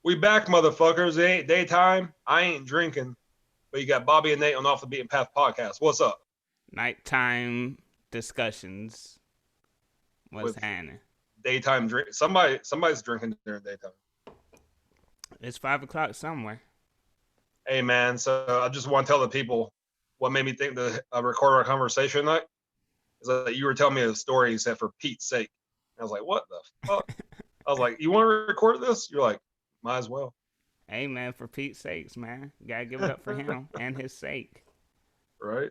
We back, motherfuckers. It ain't daytime. I ain't drinking. But you got Bobby and Nate on Off the Beaten Path podcast. What's up? Nighttime discussions. What's With happening? daytime drink. Somebody's drinking during daytime. It's 5 o'clock somewhere. Hey man, so I just want to tell the people what made me think to record our conversation tonight is that you were telling me a story. You said for Pete's sake. I was like, what the fuck? I was like, you want to record this? You're like, might as well. Hey man, for Pete's sakes, man, you gotta give it up for him and his sake. Right.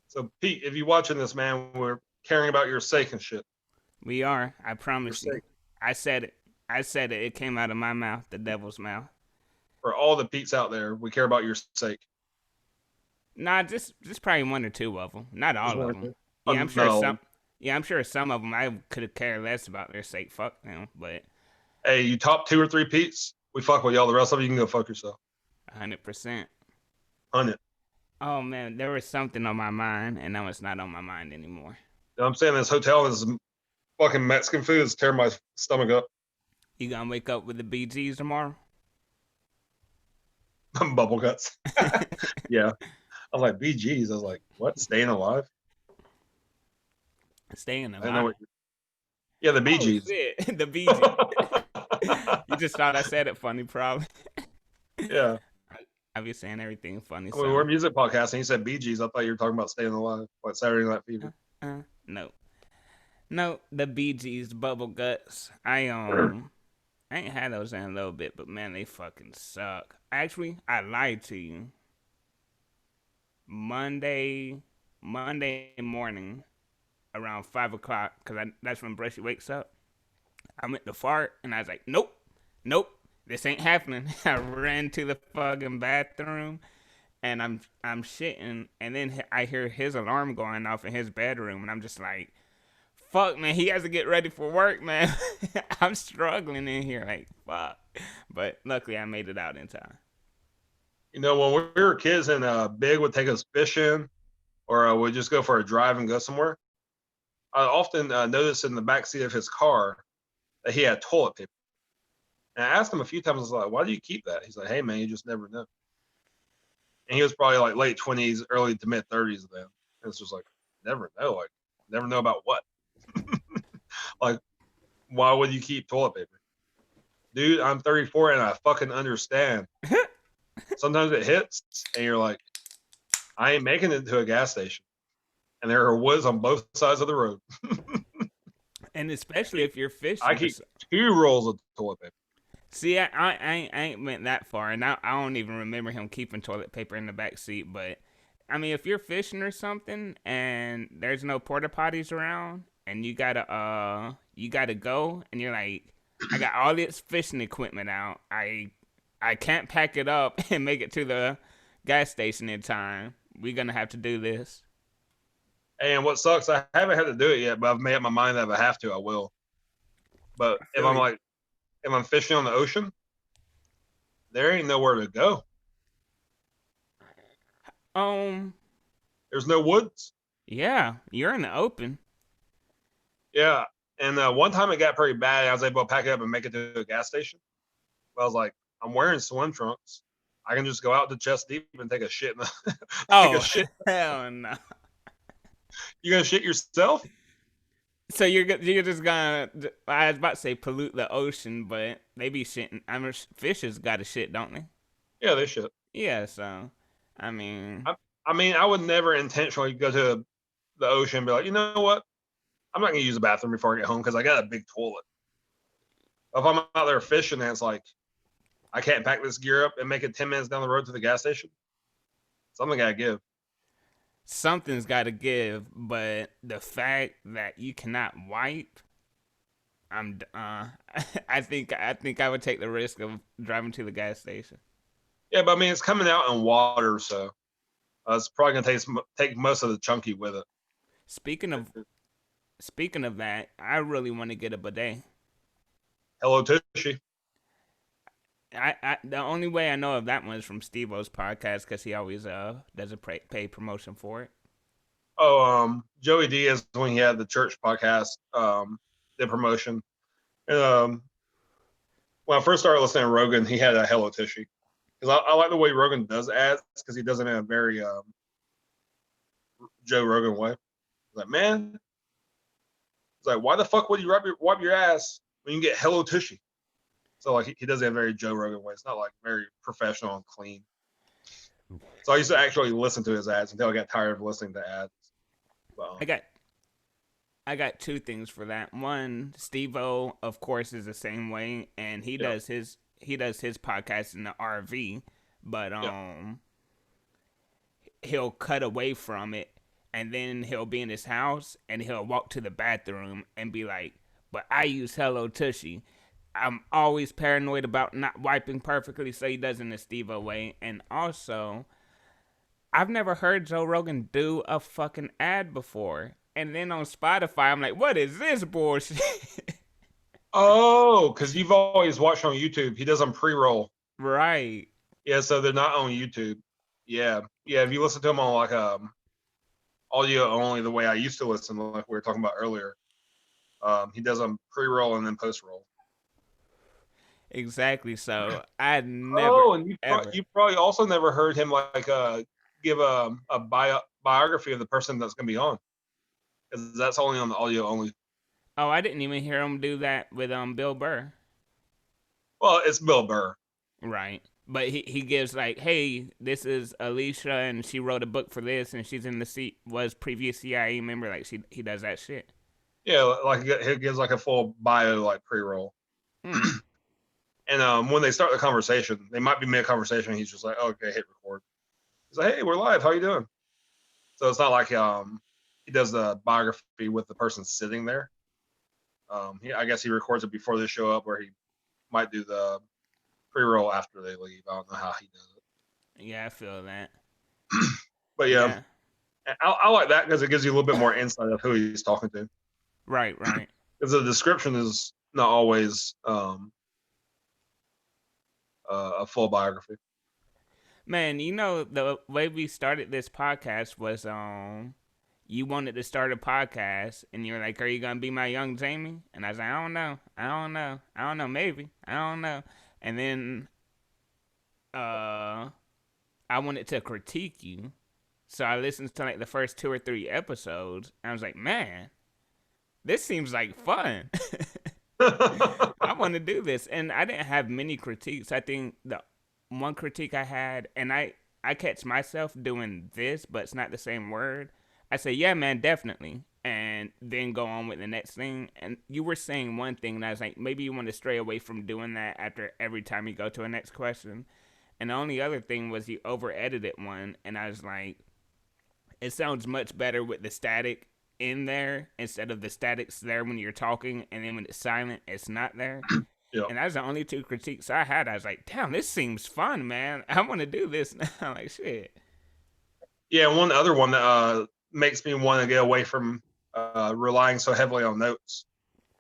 So Pete, if you watching this, man, we're caring about your sake and shit. We are. I Your promise you. sake. I said it. I said it. It came out of my mouth, the devil's mouth. For all the Pete's out there, we care about your sake. Nah, just probably one or two of them. Not Just all of want them. to. Yeah, I'm sure No. some. Yeah, I'm sure some of them I could have cared less about their sake. Fuck them, but Hey, you top two or three Pete's, we fuck with y'all. The rest of you can go fuck yourself. 100%. 100. Oh man, there was something on my mind, and now it's not on my mind anymore. You know what I'm saying? This hotel is fucking Mexican food is tearing my stomach up. You gonna wake up with the BGs tomorrow? Bubble guts. Yeah. I was like, BGs. I was like, what? Staying alive? Staying I didn't know alive. what. Yeah, the Oh BGs. shit, the BG. You just thought I said it funny, probably. Yeah. I be saying everything funny, We were so music podcast and you said BGs. I thought you were talking about staying alive, like Saturday Night Fever. no, no, the BGs, bubble guts. I ain't had those in a little bit, but man, they fucking suck. Actually, I lied to you. Monday, Monday morning, around 5 o'clock, cause that's when Brushy wakes up. I went to fart, and I was like, nope, nope, this ain't happening. I ran to the fucking bathroom, and I'm shitting, and then I hear his alarm going off in his bedroom, and I'm just like, fuck, man, he has to get ready for work, man. I'm struggling in here, like fuck. But luckily, I made it out in time. You know, when we were kids and Big would take us fishing or we'd just go for a drive and go somewhere, I often noticed in the back seat of his car that he had toilet paper. And I asked him a few times, I was like, why do you keep that? He's like, hey, man, you just never know. And he was probably like late 20s, early to mid 30s then. And it's just like, never know. Like, never know about what. Like, why would you keep toilet paper? Dude, I'm 34 and I fucking understand. Sometimes it hits and you're like, I ain't making it to a gas station. And there are woods on both sides of the road. And especially if you're I fishing or keep so. two rolls of toilet paper. See, I ain't went that far, and I don't even remember him keeping toilet paper in the back seat. But I mean, if you're fishing or something, and there's no porta potties around, and you gotta go, and you're like, I got all this fishing equipment out. I can't pack it up and make it to the gas station in time. We're gonna have to do this. And what sucks, I haven't had to do it yet, but I've made up my mind that if I have to, I will. But I if feel I'm you. like, if I'm fishing on the ocean, there ain't nowhere to go. Um, There's no woods. yeah, you're in the open. Yeah. And one time it got pretty bad. I was able to pack it up and make it to a gas station. But I was like, I'm wearing swim trunks. I can just go out to chest deep and take a shit. Take a Oh shit. hell no. You gonna shit yourself? So you're just gonna? I was about to say pollute the ocean, but they be shitting. I mean, fishes got to shit, don't they? Yeah, they shit. Yeah. So, I mean, I mean, I would never intentionally go to the ocean and be like, you know what? I'm not gonna use the bathroom before I get home because I got a big toilet. If I'm out there fishing and it's like I can't pack this gear up and make it 10 minutes down the road to the gas station, something gotta give. something's got to give. But the fact that you cannot wipe, I think I would take the risk of driving to the gas station. Yeah, but I mean, it's coming out in water, so it's probably gonna take most of the chunky with it. Speaking of speaking of that, I really want to get a bidet. Hello, Tushy. I the only way I know of that one is from Steve-O's podcast because he always does a pay promotion for it. Oh, Joey Diaz when he had the church podcast, did promotion. And, when I first started listening to Rogan, he had a Hello Tushy. Because I like the way Rogan does ads because he does it in a very Joe Rogan way. Like, man, it's like, why the fuck would you wipe your ass when you get Hello Tushy? So like he does it in a very Joe Rogan way. It's not like very professional and clean. So I used to actually listen to his ads until I got tired of listening to ads. But, I got two things for that. One, Steve-O, of course, is the same way, and he does his podcast in the RV, but he'll cut away from it, and then he'll be in his house, and he'll walk to the bathroom and be like, "But I use Hello Tushy. I'm always paranoid about not wiping perfectly," so he does in the Steve-O way. And also, I've never heard Joe Rogan do a fucking ad before. And then on Spotify, I'm like, what is this bullshit? oh, because you've always watched on YouTube. He does them pre-roll. Right. Yeah, so they're not on YouTube. Yeah. Yeah, if you listen to them on like audio only the way I used to listen, like we were talking about earlier, he does them pre-roll and then post-roll. Exactly. So I never. Oh, and ever. you probably also never heard him like give a biography of the person that's going to be on, because that's only on the audio only. Oh, I didn't even hear him do that with Bill Burr. Well, it's Bill Burr. Right. But he gives like, hey, this is Alicia, and she wrote a book for this, and she's in the seat was previous CIA member. Like he does that shit. Yeah, like he gives like a full bio like pre-roll. And when they start the conversation, they might be mid conversation. He's just like, oh, okay, hit record. He's like, hey, we're live. How you doing? So it's not like he does the biography with the person sitting there. I guess he records it before they show up, where he might do the pre-roll after they leave. I don't know how he does it. Yeah, I feel that. But yeah. I like that because it gives you a little bit more insight of who he's talking to. Right. Because the description is not always a full biography. Man, you know the way we started this podcast was you wanted to start a podcast and you were like, "Are you gonna be my young Jamie?" And I was like, "I don't know, maybe, I don't know." And then I wanted to critique you, so I listened to like the first 2 or 3 episodes, and I was like, "Man, this seems like fun." I want to do this, and I didn't have many critiques. I think the one critique I had, and I catch myself doing this, but it's not the same word. I say, yeah, man, definitely, and then go on with the next thing. And you were saying one thing, and I was like, maybe you want to stray away from doing that after every time you go to a next question. And the only other thing was you over edited one, and I was like, it sounds much better with the static in there instead of the static's there when you're talking, and then when it's silent, it's not there. Yeah. And that's the only 2 critiques I had. I was like, damn, this seems fun, man. I want to do this now. Like, shit. Yeah, one other one that makes me want to get away from relying so heavily on notes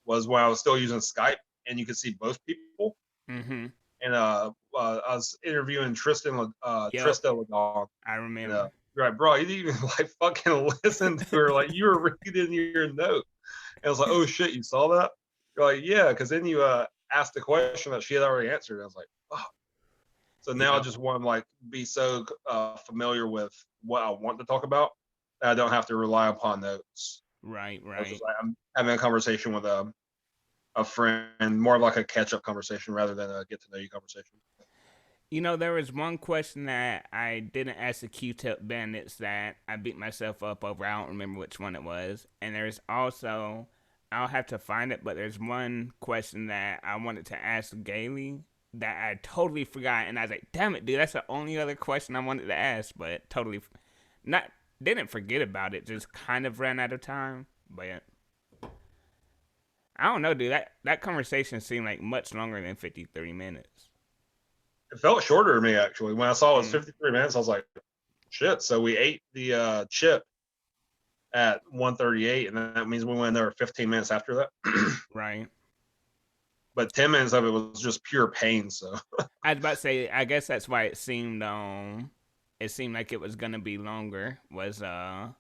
was when I was still using Skype and you could see both people. Mm-hmm. And I was interviewing Trista Ladon. I remember. And, you're like, bro, you didn't even like fucking listen to her. Like, you were reading your note. And I was like, oh shit, you saw that? You're like, yeah, because then you asked the question that she had already answered. And I was like, oh. So now I just want to like be so familiar with what I want to talk about that I don't have to rely upon notes. Right. Just like I'm having a conversation with a friend, more of like a catch-up conversation rather than a get-to-know-you conversation. You know, there was one question that I didn't ask the Q-Tip bandits that I beat myself up over. I don't remember which one it was. And there's also, I'll have to find it, but there's one question that I wanted to ask Gailey that I totally forgot. And I was like, damn it, dude, that's the only other question I wanted to ask. But totally, didn't forget about it, just kind of ran out of time. But I don't know, dude. That conversation seemed like much longer than 53 minutes. It felt shorter to me, actually. When I saw it was 53 minutes, I was like, shit. So we ate the chip at 1:38, and that means we went there 15 minutes after that. Right. But 10 minutes of it was just pure pain, so. I was about to say, I guess that's why it seemed like it was going to be longer, was the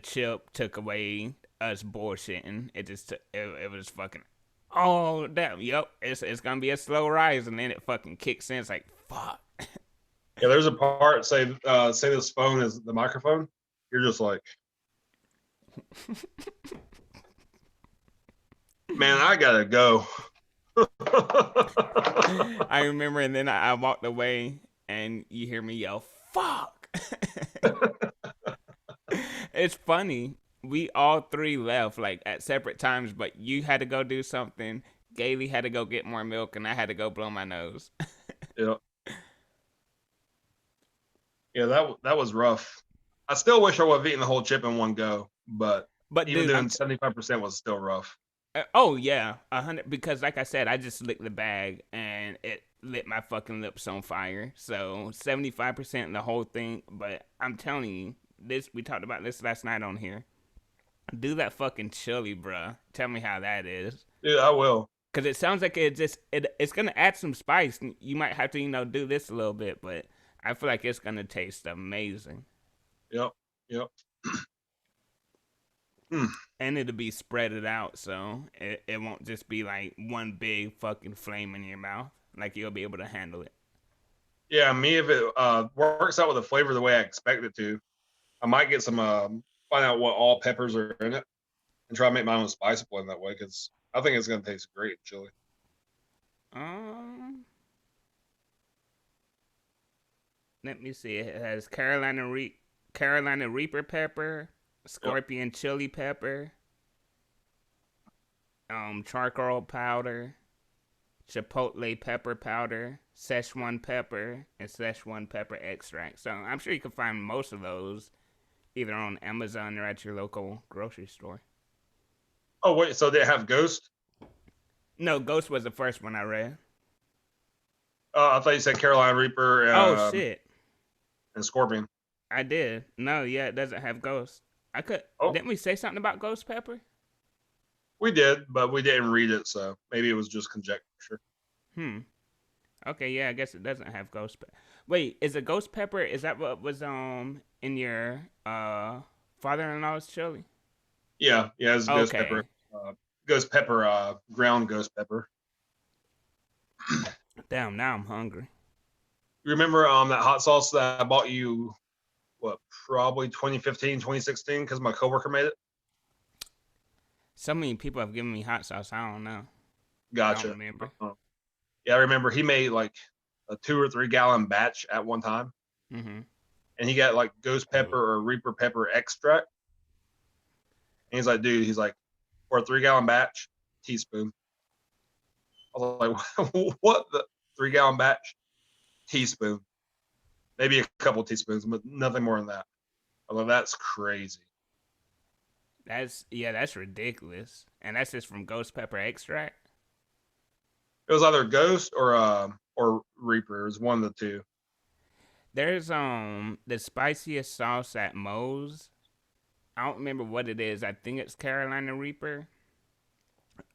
chip took away us bullshitting. It just, it was fucking Oh damn, yep. It's gonna be a slow rise, and then it fucking kicks in. It's like fuck. Yeah, there's a part say this phone is the microphone. You're just like, man, I gotta go. I remember, and then I walked away, and you hear me yell, "Fuck!" It's funny. We all three left like at separate times, but you had to go do something. Gailey had to go get more milk, and I had to go blow my nose. Yeah, yeah, that was rough. I still wish I would have eaten the whole chip in one go, but But even dude, doing 75% was still rough. oh yeah, 100. Because like I said, I just licked the bag, and it lit my fucking lips on fire. So 75% the whole thing. But I'm telling you, this we talked about this last night on here. Do that fucking chili, bruh. Tell me how that is. Dude, I will. Cause it sounds like it's gonna add some spice. You might have to do this a little bit, but I feel like it's gonna taste amazing, Yep, yep. Mm. and it'll be spreaded out, so it won't just be like one big fucking flame in your mouth. Like you'll be able to handle it. Yeah, me if it works out with the flavor the way I expect it to, I might get some find out what all peppers are in it and try to make my own spice blend that way because I think it's gonna taste great in chili. Um, Let me see. It has Carolina Reaper pepper, Yep. scorpion chili pepper, charcoal powder, chipotle pepper powder, Szechuan pepper, and Szechuan pepper extract. So I'm sure you can find most of those either on Amazon or at your local grocery store. Oh wait, so they have Ghost? No, Ghost was the first one I read. I thought you said Carolina Reaper Oh shit, and Scorpion. I did. No, yeah, it doesn't have Ghost. I could. Oh, Didn't we say something about Ghost pepper? we did, but we didn't read it, so maybe it was just conjecture. Hmm. Okay, yeah, I guess it doesn't have ghost pepper. Wait, is it ghost pepper? Is that what was in your father-in-law's chili? Yeah, yeah, it's Okay. Ghost Pepper, ground Ghost Pepper. Damn, now I'm hungry. You remember that hot sauce that I bought you? What, probably 2015, 2016, because my coworker made it. So many people have given me hot sauce. I don't know. I don't Gotcha. remember. Yeah, I remember he made like a 2 or 3 gallon batch at one time, Mm-hmm. and he got like ghost pepper or reaper pepper extract. And he's like, dude, he's like, for a 3 gallon batch, teaspoon. I was like, what the 3 gallon batch? Teaspoon. Maybe a couple teaspoons, but nothing more than that. I was like, that's crazy. That's ridiculous. And that's just from ghost pepper extract. It was either ghost or reaper. It was one of the two. There's the spiciest sauce at Moe's. I don't remember what it is. I think it's Carolina Reaper.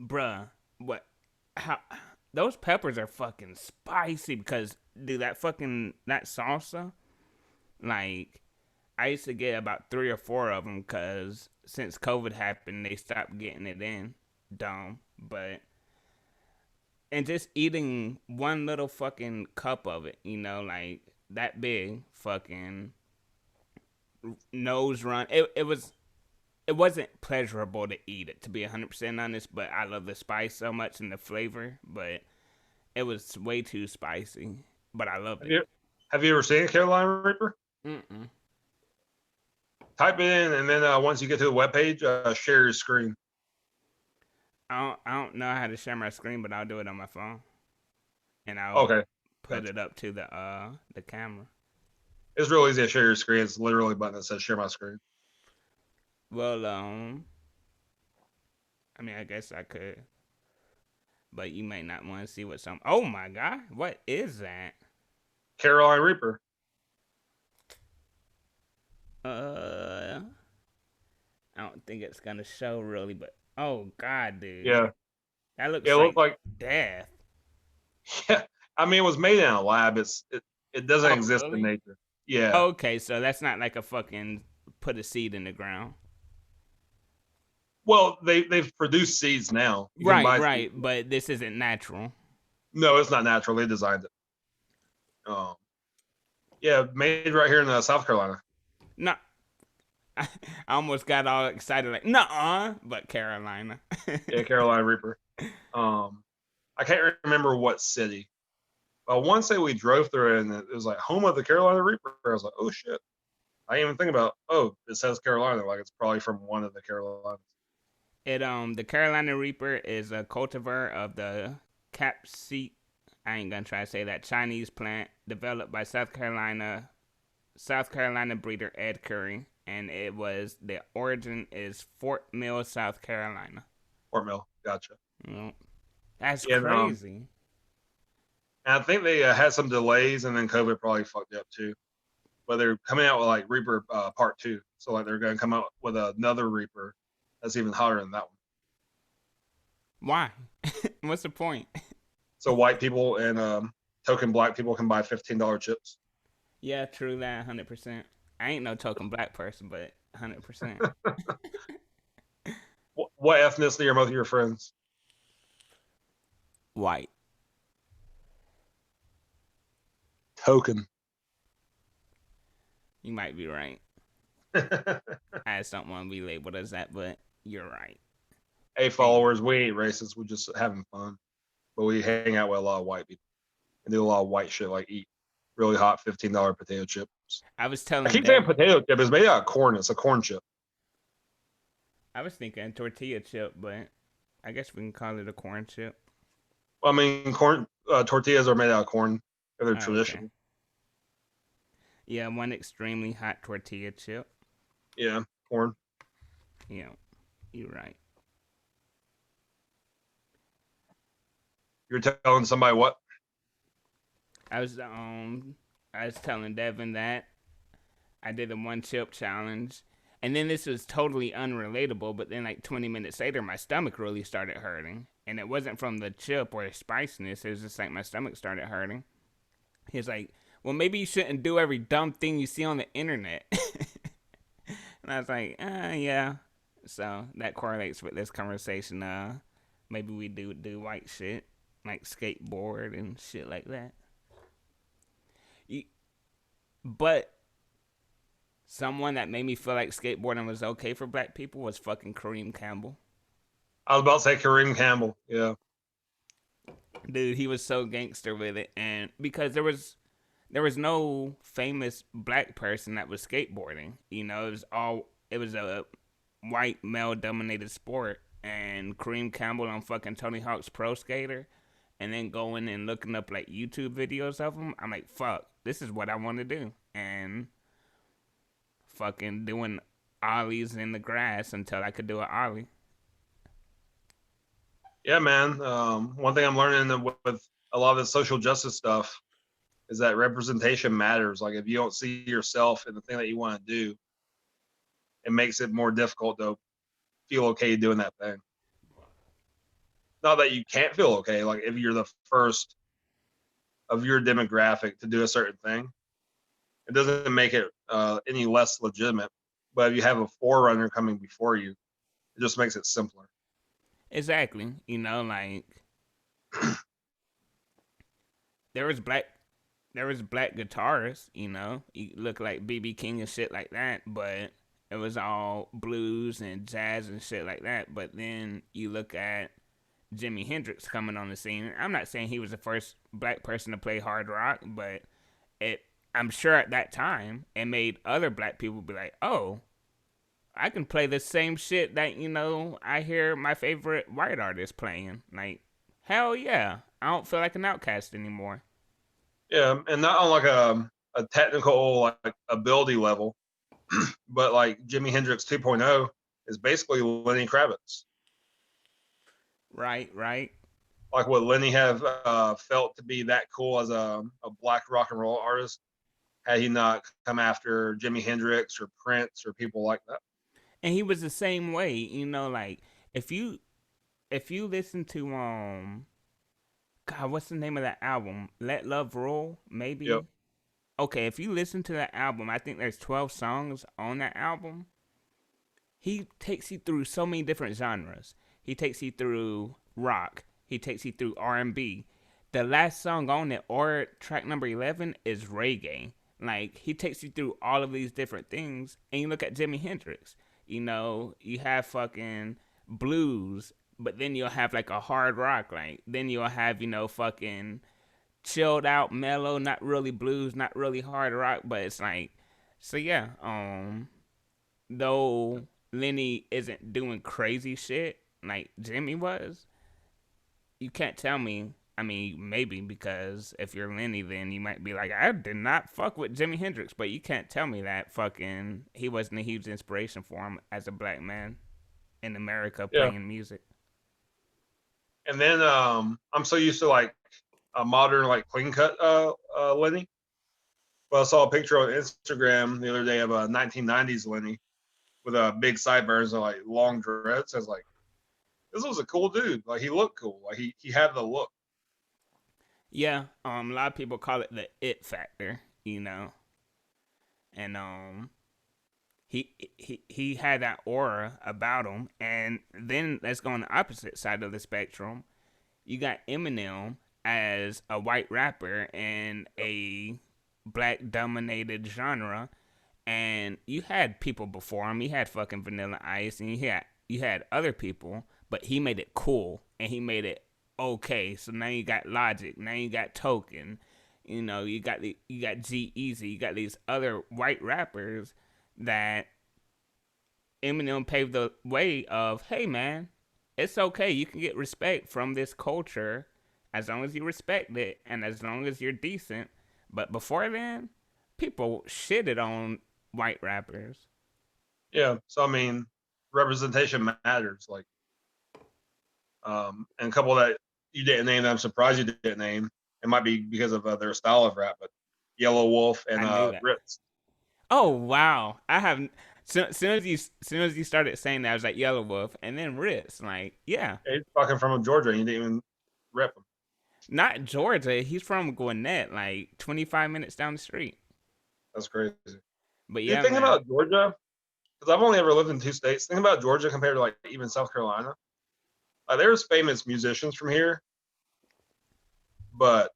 Bruh, what? How? Those peppers are fucking spicy because, dude, that salsa, like, I used to get about 3 or 4 of them because since COVID happened, they stopped getting it in. Dumb, but and just eating one little fucking cup of it, like that big, fucking nose run. It wasn't pleasurable to eat it, to be 100% honest, but I love the spice so much and the flavor, but it was way too spicy, but I loved Have it. you, have you ever seen a Carolina Reaper? Mm-mm. Type it in, and then once you get to the webpage, share your screen. I don't know how to share my screen, but I'll do it on my phone, and I'll Okay, put gotcha. it up to the camera. It's real easy to share your screen. It's literally a button that says share my screen. Well, I mean, I guess I could, but you may not want to see what some. Oh my god, what is that? Carolina Reaper. Uh, I don't think it's gonna show really, but oh god, dude, Yeah, that yeah. It looks looked like like death. yeah. I mean, it was made in a lab. It doesn't Oh exist in really? nature. Yeah, Okay, so that's not like a fucking put a seed in the ground. Well, they've produced seeds now. You can Right, buy seeds. right, but this isn't natural. No, it's not natural. They designed it. Um, yeah, made right here in South Carolina. No, I almost got all excited like, nuh-uh, but Carolina. Yeah, Carolina Reaper. Um, I can't remember what city. But one day we drove through it and it was like home of the Carolina Reaper. I was like, oh shit. I didn't even think about, oh, it says Carolina. Like it's probably from one of the Carolinas. It the Carolina Reaper is a cultivar of the capsicum. I ain't gonna try to say that Chinese plant developed by South Carolina breeder Ed Curry, and it was the origin is Fort Mill, South Carolina. Fort Mill. Gotcha. You know, that's Yeah, crazy. and I think they had some delays and then COVID probably fucked up too. But they're coming out with like Reaper Part 2. So like they're going to come out with another Reaper that's even hotter than that one. Why? What's the point? So white people and token black people can buy $15 chips. Yeah, true that, 100%. I ain't no token black person, but 100%. What ethnicity are most of your friends? White. Token. You might be right. I just don't want to be labeled as that, but you're right. Hey, followers, we ain't racist. We're just having fun. But we hang out with a lot of white people and do a lot of white shit like eat really hot $15 potato chips. I was I telling keep saying Dev, potato chip. It's made out of corn. It's a corn chip. I was thinking tortilla chip, but I guess we can call it a corn chip. I mean, corn tortillas are made out of corn. They're Oh, okay. traditional. Yeah, one extremely hot tortilla chip. Yeah, corn. Yeah, you're right. You're telling somebody what? I was um I was telling Devin that I did a one chip challenge, and then this was totally unrelatable. But then like 20 minutes later, my stomach really started hurting, and it wasn't from the chip or the spiciness. It was just like my stomach started hurting. He's like, "Well, maybe you shouldn't do every dumb thing you see on the internet." And I was like, yeah. So that correlates with this conversation. Maybe we do white shit like skateboard and shit like that. You, but someone that made me feel like skateboarding was okay for black people was fucking Kareem Campbell. I was about to say Kareem Campbell. Yeah. Dude, he was so gangster with it, and because there was no famous black person that was skateboarding. You know, it was a white male dominated sport, and Kareem Campbell on fucking Tony Hawk's Pro Skater, and then going and looking up like YouTube videos of him. I'm like, fuck, this is what I want to do, and fucking doing ollies in the grass until I could do an ollie. Yeah, man. One thing I'm learning with a lot of the social justice stuff is that representation matters. Like if you don't see yourself in the thing that you want to do, it makes it more difficult to feel okay doing that thing. Not that you can't feel okay. Like if you're the first of your demographic to do a certain thing, it doesn't make it any less legitimate. But if you have a forerunner coming before you, it just makes it simpler. Exactly. You know, like there was black there was black guitarists, you know, you look like BB King and shit like that, but it was all blues and jazz and shit like that. But then you look at Jimi Hendrix coming on the scene. I'm not saying he was the first black person to play hard rock, but it I'm sure at that time it made other black people be like, "Oh, I can play the same shit that, I hear my favorite white artist playing." Like, hell yeah. I don't feel like an outcast anymore. Yeah, and not on like a technical like ability level, but like Jimi Hendrix 2.0 is basically Lenny Kravitz. Right, right. Like what Lenny have felt to be that cool as a black rock and roll artist had he not come after Jimi Hendrix or Prince or people like that. And he was the same way, like if you listen to God, what's the name of that album? Let Love Rule, Yep. maybe. Okay, if you listen to that album, I think there's 12 songs on that album. he takes you through so many different genres. He takes you through rock. He takes you through R&B. The last song on it, or track number 11, is reggae. Like, he takes you through all of these different things. And you look at Jimi Hendrix. You know, you have fucking blues, but then you'll have like a hard rock. Like, then you'll have, fucking chilled out, mellow, not really blues, not really hard rock, but it's like, so yeah, though Lenny isn't doing crazy shit like Jimmy was, you can't tell me. I mean, maybe because if you're Lenny, then you might be like, I did not fuck with Jimi Hendrix, but you can't tell me that fucking he wasn't a huge inspiration for him as a black man in America Yeah. playing music. And then I'm so used to like a modern like clean cut Lenny. But I saw a picture on Instagram the other day of a 1990s Lenny with big sideburns and like long dreads. I was like, this was a cool dude. Like he looked cool. Like he had the look. Yeah, a lot of people call it the it factor, and he had that aura about him. And then let's go on the opposite side of the spectrum. You got Eminem as a white rapper in a black dominated genre, and you had people before him. You had fucking Vanilla Ice, and you had other people, but he made it cool and he made it okay. So now you got Logic, now you got Token, you got G-Eazy, you got these other white rappers that Eminem paved the way of, hey man, it's okay. You can get respect from this culture as long as you respect it and as long as you're decent. But before then, people shitted on white rappers. Yeah. So I mean, representation matters. Like, and a couple that you didn't name that I'm surprised you didn't name. It might be because of their style of rap, but Yellow Wolf and I knew that. Ritz. Oh wow, I have. Soon as you started saying that, I was like Yellow Wolf, and then Ritz. Like, yeah, He's fucking from Georgia. And you didn't even rep him. not Georgia. He's from Gwinnett, like 25 minutes down the street. That's crazy. But Dude, yeah, thinking man, about Georgia, because I've only ever lived in 2 states. Think about Georgia compared to like even South Carolina. There's famous musicians from here, but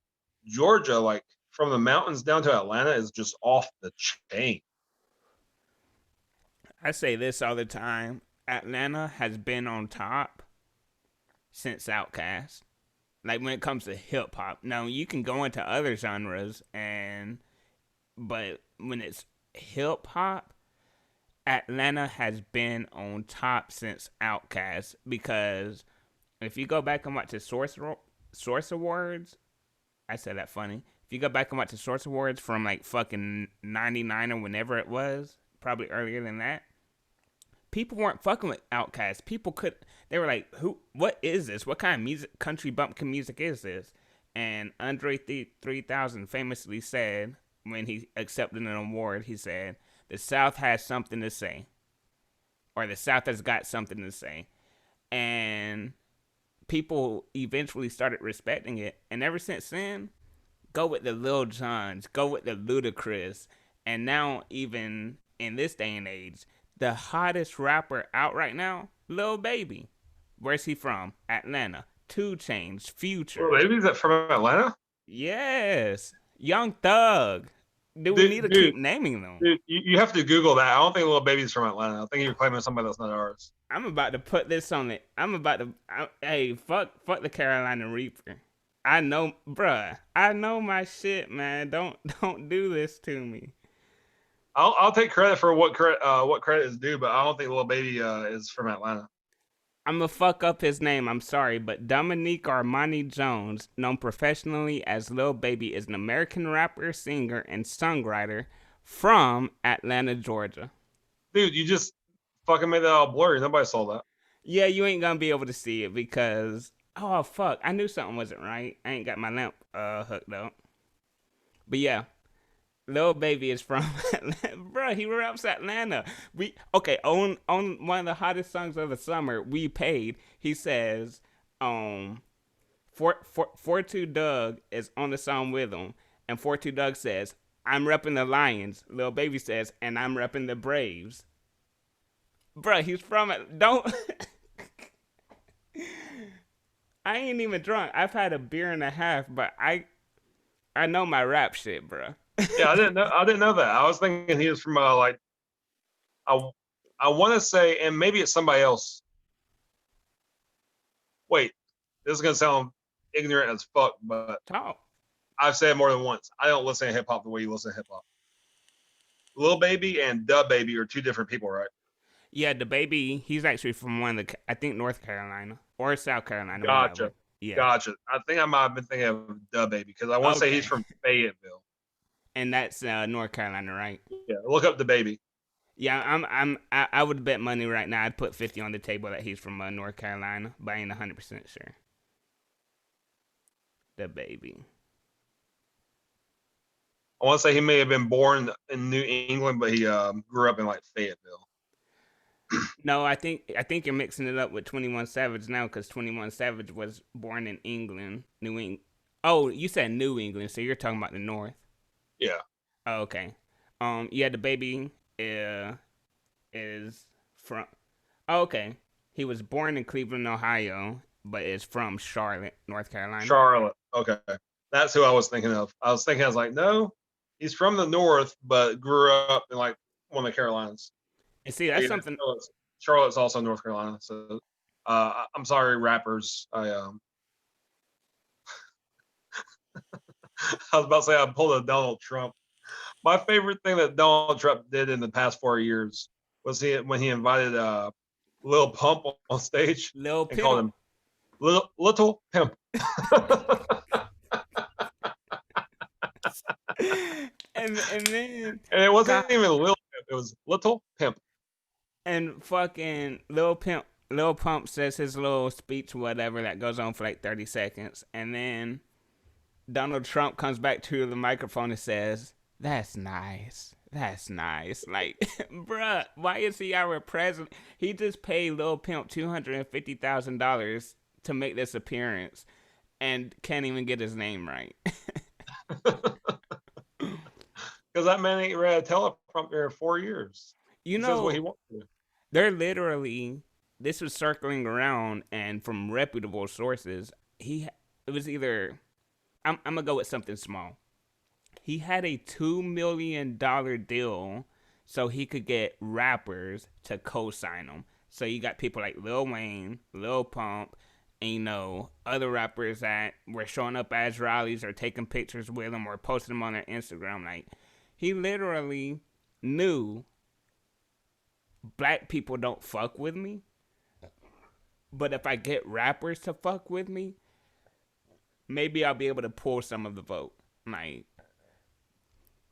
Georgia, like from the mountains down to Atlanta, is just off the chain. I say this all the time. Atlanta has been on top since Outkast. Like when it comes to hip hop. Now you can go into other genres but when it's hip hop, Atlanta has been on top since Outkast, because if you go back and watch the Source Awards, I said that funny. If you go back and watch the Source Awards from like fucking 99 or whenever it was, probably earlier than that, people weren't fucking with Outkast. They were like, what is this? What kind of music, country bumpkin music is this? And Andre 3000 famously said, when he accepted an award, he said, the South has something to say. Or the South has got something to say. And people eventually started respecting it. And ever since then, go with the Lil Jons, go with the Ludacris. And now, even in this day and age, the hottest rapper out right now, Lil Baby. Where's he from? Atlanta. 2 Chainz, Future. Well, maybe that from Atlanta. Yes. Young Thug. Do we need to Dude, keep naming them? Dude, you have to Google that. I don't think Lil Baby's from Atlanta. I think you're claiming somebody that's not ours. I'm about to put this on it. Hey, fuck the Carolina Reaper. I know, bruh. I know my shit, man. Don't do this to me. I'll take credit for what credit is due, but I don't think Lil Baby is from Atlanta. I'm gonna fuck up his name, I'm sorry, but Dominique Armani Jones, known professionally as Lil Baby, is an American rapper, singer, and songwriter from Atlanta, Georgia. Dude, you just fucking made that all blurry. Nobody saw that. Yeah, you ain't gonna be able to see it because, oh fuck, I knew something wasn't right. I ain't got my lamp hooked up. But yeah, Lil Baby is from Atlanta. Bro, he raps Atlanta. On one of the hottest songs of the summer, We Paid, he says, 42 Doug is on the song with him, and 42 Doug says, I'm repping the Lions. Lil Baby says, and I'm repping the Braves. Bro, he's from it. Don't. I ain't even drunk. I've had a beer and a half, but I know my rap shit, bro. Yeah, I didn't know that. I was thinking he was from like I I want to say, and maybe it's somebody else. Wait, this is gonna sound ignorant as fuck, but Talk. I've said it more than once. I don't listen to hip hop the way you listen to hip hop. Lil Baby and Da Baby are two different people, right? Yeah, the baby. He's actually from one of the. I think North Carolina or South Carolina, one of Gotcha, them. Yeah. gotcha. I think I might have been thinking of Da Baby because I want to say he's Okay. from Fayetteville. And that's North Carolina, right? Yeah, look up Da Baby. Yeah, I would bet money right now. I'd put 50 on the table that he's from North Carolina, but I ain't 100% sure. The baby. I want to say he may have been born in New England, but he grew up in like Fayetteville. No, I think you're mixing it up with 21 Savage now because 21 Savage was born in England, New England. Oh, you said New England, so you're talking about the North. Yeah, Oh, okay. Yeah, the baby is from. Oh, okay. He was born in Cleveland, Ohio, but is from Charlotte, North Carolina. Charlotte. Okay, that's who I was thinking of. I was like, no, he's from the North, but grew up in like one of the Carolinas. And see, But that's yeah, something. Charlotte's also North Carolina. So I'm sorry, rappers. I was about to say I pulled a Donald Trump. My favorite thing that Donald Trump did in the past 4 years was when he invited Lil Pump on stage Lil and called Pimp. him Little Pimp. And then And it God wasn't even Lil Pimp, it was Little Pimp. and fucking Lil Pump says his little speech, whatever, that goes on for like 30 seconds, and then Donald Trump comes back to the microphone and says, "That's nice. That's nice." Like, bruh, why is he our president? He just paid Lil Pimp $250,000 to make this appearance and can't even get his name right. Because that man ain't read a teleprompter in 4 years. You He says what know, he wants to. they're literally this was circling around, and from reputable sources, it was either I'm gonna go with something small. He had a $2 million deal so he could get rappers to co-sign him. So you got people like Lil Wayne, Lil Pump, and other rappers that were showing up as rallies or taking pictures with him or posting them on their Instagram. Like, he literally knew black people don't fuck with me, but if I get rappers to fuck with me, maybe I'll be able to pull some of the vote. Like,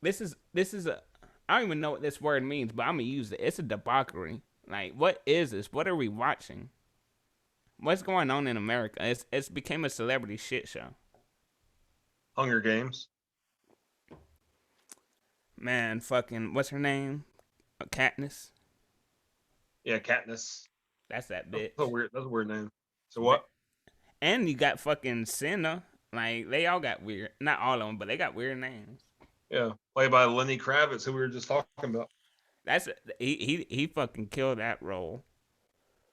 this is a I don't even know what this word means, but I'm gonna use it. It's a debauchery. Like, what is this? What are we watching? What's going on in America? It's became a celebrity shit show. Hunger Games. Man, fucking what's her name? Katniss. Yeah, Katniss. That's that That's bitch. a weird. That's a weird name. So what? And you got fucking Senna. Like, they all got weird. Not all of them, but they got weird names. Yeah, played by Lenny Kravitz, who we were just talking about. That's he fucking killed that role.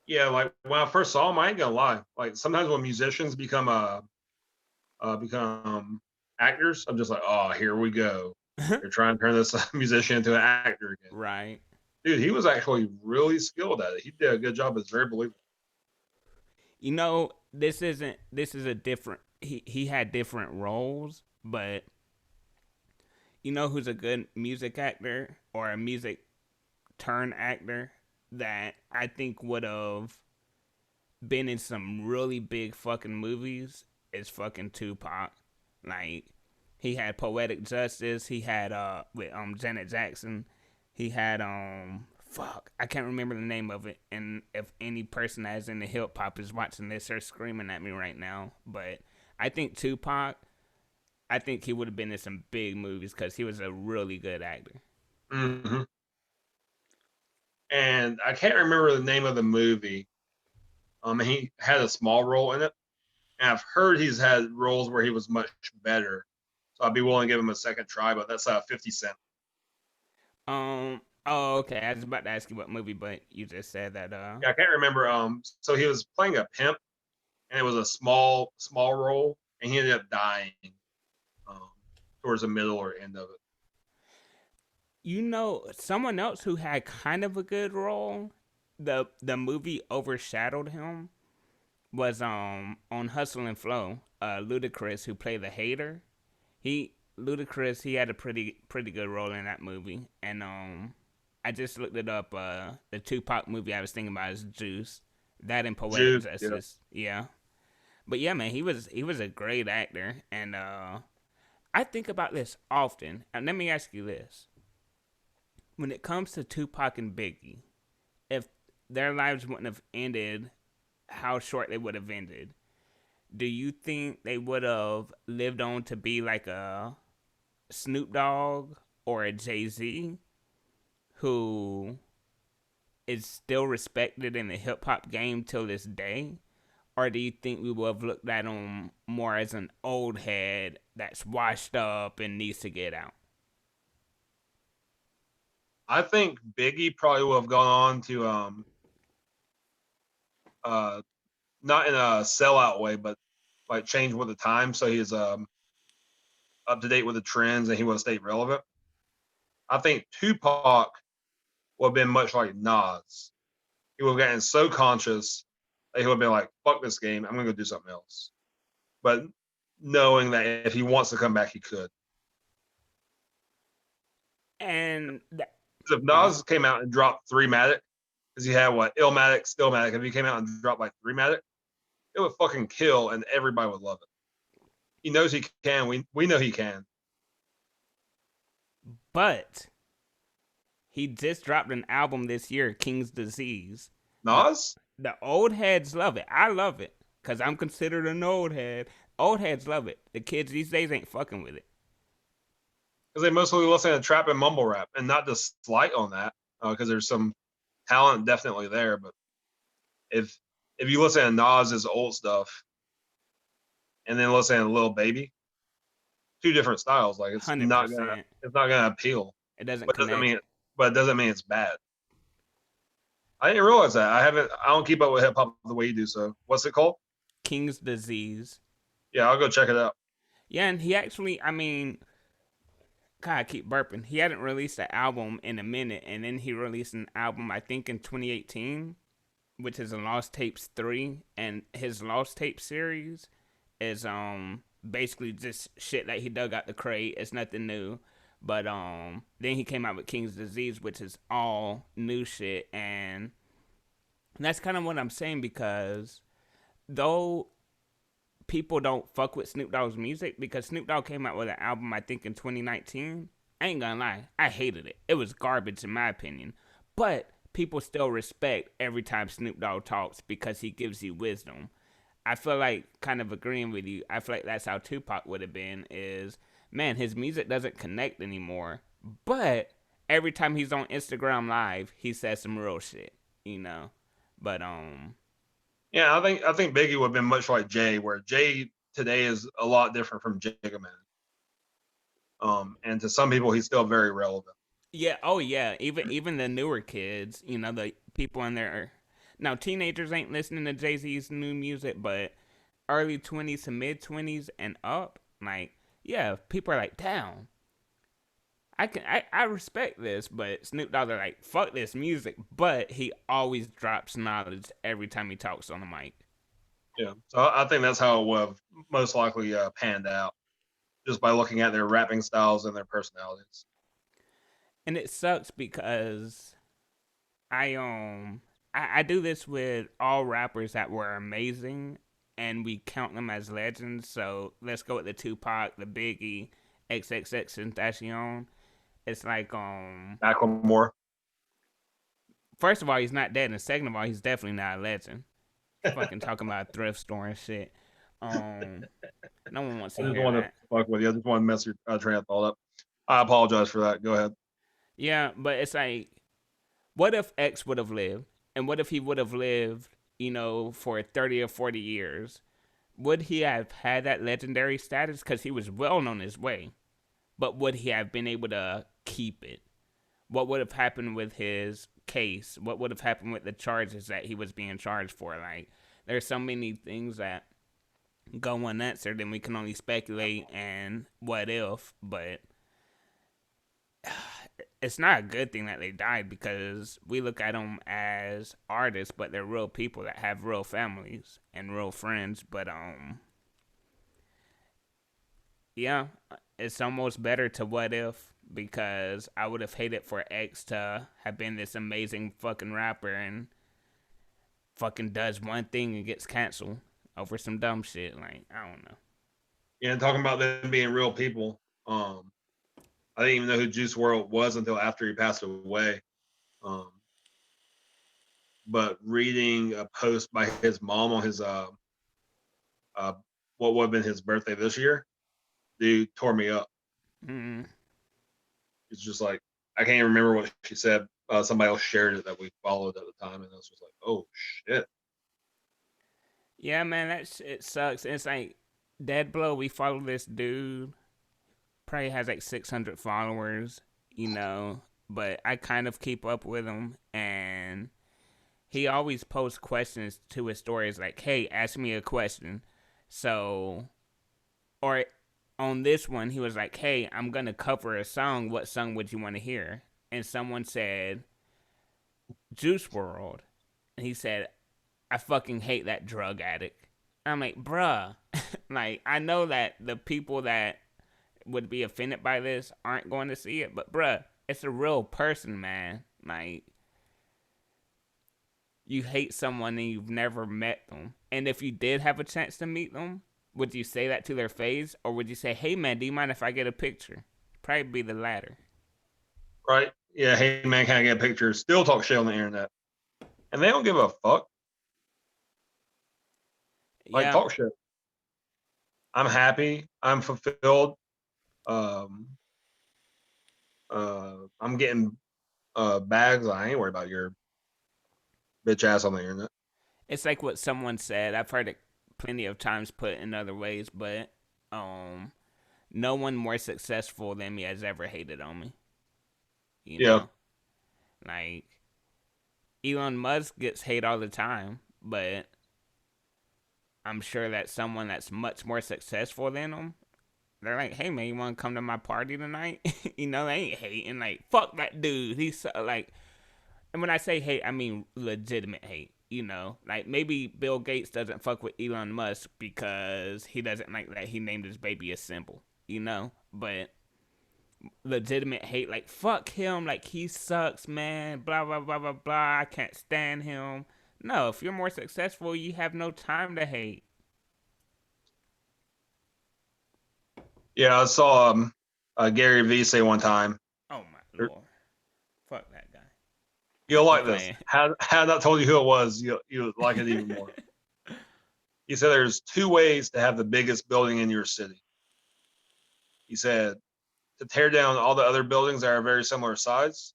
Yeah, like when I first saw him, I ain't gonna lie. Like sometimes when musicians become actors, I'm just like, oh, here we go. They're trying to turn this musician into an actor again. Right. Dude, he was actually really skilled at it. He did a good job. It's very believable. This is a different he had different roles, but who's a good music actor or a music turn actor that I think would have been in some really big fucking movies is fucking Tupac. Like, he had Poetic Justice, he had with Janet Jackson, he had fuck, I can't remember the name of it, and if any person that's in the hip hop is watching this, they're screaming at me right now. But I think Tupac, I think he would have been in some big movies because he was a really good actor. Mm-hmm. And I can't remember the name of the movie. He had a small role in it, and I've heard he's had roles where he was much better. So I'd be willing to give him a second try. But that's 50 Cent. Oh, okay. I was about to ask you what movie, but you just said that. Yeah, I can't remember. So he was playing a pimp, and it was a small role, and he ended up dying um, towards the middle or end of it. Someone else who had kind of a good role, the movie overshadowed him was on Hustle and Flow. Ludacris, who played the hater. Ludacris, he had a pretty good role in that movie, and I just looked it up. The Tupac movie I was thinking about is Juice. That and Poetic Juice, yeah. Justice, yeah. But yeah, man, he was a great actor, and I think about this often. And let me ask you this: when it comes to Tupac and Biggie, if their lives wouldn't have ended how short they would have ended, do you think they would have lived on to be like a Snoop Dogg or a Jay-Z who is still respected in the hip hop game till this day? Or do you think we would have looked at him more as an old head that's washed up and needs to get out? I think Biggie probably would have gone on to uh not in a sellout way, but like change with the time, so he's up to date with the trends and he would have stayed relevant. I think Tupac would have been much like Nas. He would have gotten so conscious that he would have been like, "Fuck this game, I'm gonna go do something else." But knowing that if he wants to come back, he could. And that, If uh, Nas came out and dropped Three Matic, because he had what Illmatic, Stillmatic. If he came out and dropped like Three Matic, it would fucking kill, and everybody would love it. He knows he can. We know he can. but he just dropped an album this year, King's Disease. The Nas, the old heads love it. I love it because I'm considered an old head. Old heads love it. The kids these days ain't fucking with it. because they mostly listen to trap and mumble rap, and not to slight on that, because there's some talent definitely there. But if if you listen to Nas's old stuff and then listen to Lil Baby, two different styles. Like 100%. it's not gonna appeal. It doesn't But doesn't connect. mean but it doesn't mean it's bad. I didn't realize that. I don't keep up with hip hop the way you do. So what's it called? King's Disease. Yeah, I'll go check it out. Yeah, and he actually, I mean, God, I keep burping. He hadn't released an album in a minute, and then he released an album, I think, in 2018, which is a Lost Tapes 3. And his Lost Tape series is basically just shit that he dug out the crate. It's nothing new. But then he came out with King's Disease, which is all new shit, and that's kind of what I'm saying because though people don't fuck with Snoop Dogg's music because Snoop Dogg came out with an album I think in 2019. I ain't gonna lie, I hated it. It was garbage in my opinion. But people still respect every time Snoop Dogg talks because he gives you wisdom. I feel like kind of agreeing with you. I feel like that's how Tupac would have been is man, his music doesn't connect anymore. But every time he's on Instagram live, he says some real shit, you know. But Yeah, I think Biggie would have been much like Jay, where Jay today is a lot different from Jigga Man. And to some people, he's still very relevant. yeah, oh yeah, even the newer kids, the people in there. Now teenagers ain't listening to Jay Z's new music, but early 20s to mid 20s and up, like yeah, people are like, damn, I respect this, but Snoop Dogg are like, fuck this music, but he always drops knowledge every time he talks on the mic. Yeah, so I think that's how it would have most likely panned out, just by looking at their rapping styles and their personalities. And it sucks because I um I do this with all rappers that were amazing and we count them as legends. So let's go with the Tupac, the Biggie, XXX Tentacion. It's like Macklemore. first of all he's not dead and second of all he's definitely not a legend. Fucking talking about a thrift store and shit. Um no one wants I to just hear wanted to that. fuck with you. I just want to mess your train of thought up. I apologize for that. Go ahead. Yeah, but it's like what if X would have lived? And what if he would have lived, for 30 or 40 years? Would he have had that legendary status? Because he was well on his way. But would he have been able to keep it? what would have happened with his case? What would have happened with the charges that he was being charged for? Like, there's so many things that go unanswered, and we can only speculate and what if, but it's not a good thing that they died because we look at them as artists, but they're real people that have real families and real friends. But yeah, it's almost better to what if because I would have hated for X to have been this amazing fucking rapper and fucking does one thing and gets canceled over some dumb shit. Like, I don't know. Yeah, and talking about them being real people. I didn't even know who Juice World was until after he passed away. Um, but reading a post by his mom on his uh what would have been his birthday this year, dude tore me up. Mm-hmm. It's just like I can't even remember what she said. Somebody else shared it that we followed at the time, and I was just like, "Oh shit!" Yeah, man, it sucks. It's like Dead Blow. We follow this dude. Probably has like 600 followers, you know. But I kind of keep up with him, and he always posts questions to his stories like, "Hey, ask me a question." So, or on this one, he was like, "Hey, I'm gonna cover a song. What song would you want to hear?" And someone said, "Juice World," and he said, "I fucking hate that drug addict." I'm like, bruh, like I know that the people that would be offended by this aren't going to see it, but bruh, it's a real person, man. Like, you hate someone and you've never met them. And if you did have a chance to meet them, would you say that to their face? Or would you say, hey man, do you mind if I get a picture? Probably be the latter. Right? Yeah. Hey man, can I get a picture? Still talk shit on the internet, and they don't give a fuck. Like Yeah, talk shit. I'm happy. I'm fulfilled. Um, I'm getting bags. I ain't worried about your bitch ass on the internet. it's like what someone said. I've heard it plenty of times put in other ways, but um, no one more successful than me has ever hated on me. You Yeah. know, like Elon Musk gets hate all the time, but I'm sure that someone that's much more successful than him, they're like, "Hey man, you want to come to my party tonight?" You know, they ain't hating. Like, fuck that dude. He's so, like, and when I say hate, I mean legitimate hate. You know, like maybe Bill Gates doesn't fuck with Elon Musk because he doesn't like that he named his baby a symbol. You know, but legitimate hate, like fuck him, like he sucks, man. Blah blah blah blah blah. I can't stand him. No, if you're more successful, you have no time to hate. Yeah. I saw Gary Vee say one time, Oh my lord, fuck that guy. "You'll I'm like this." playing. Had I not told you who it was, you would like it even more. He said, "There's two ways to have the biggest building in your city." He said, "To tear down all the other buildings that are very similar size,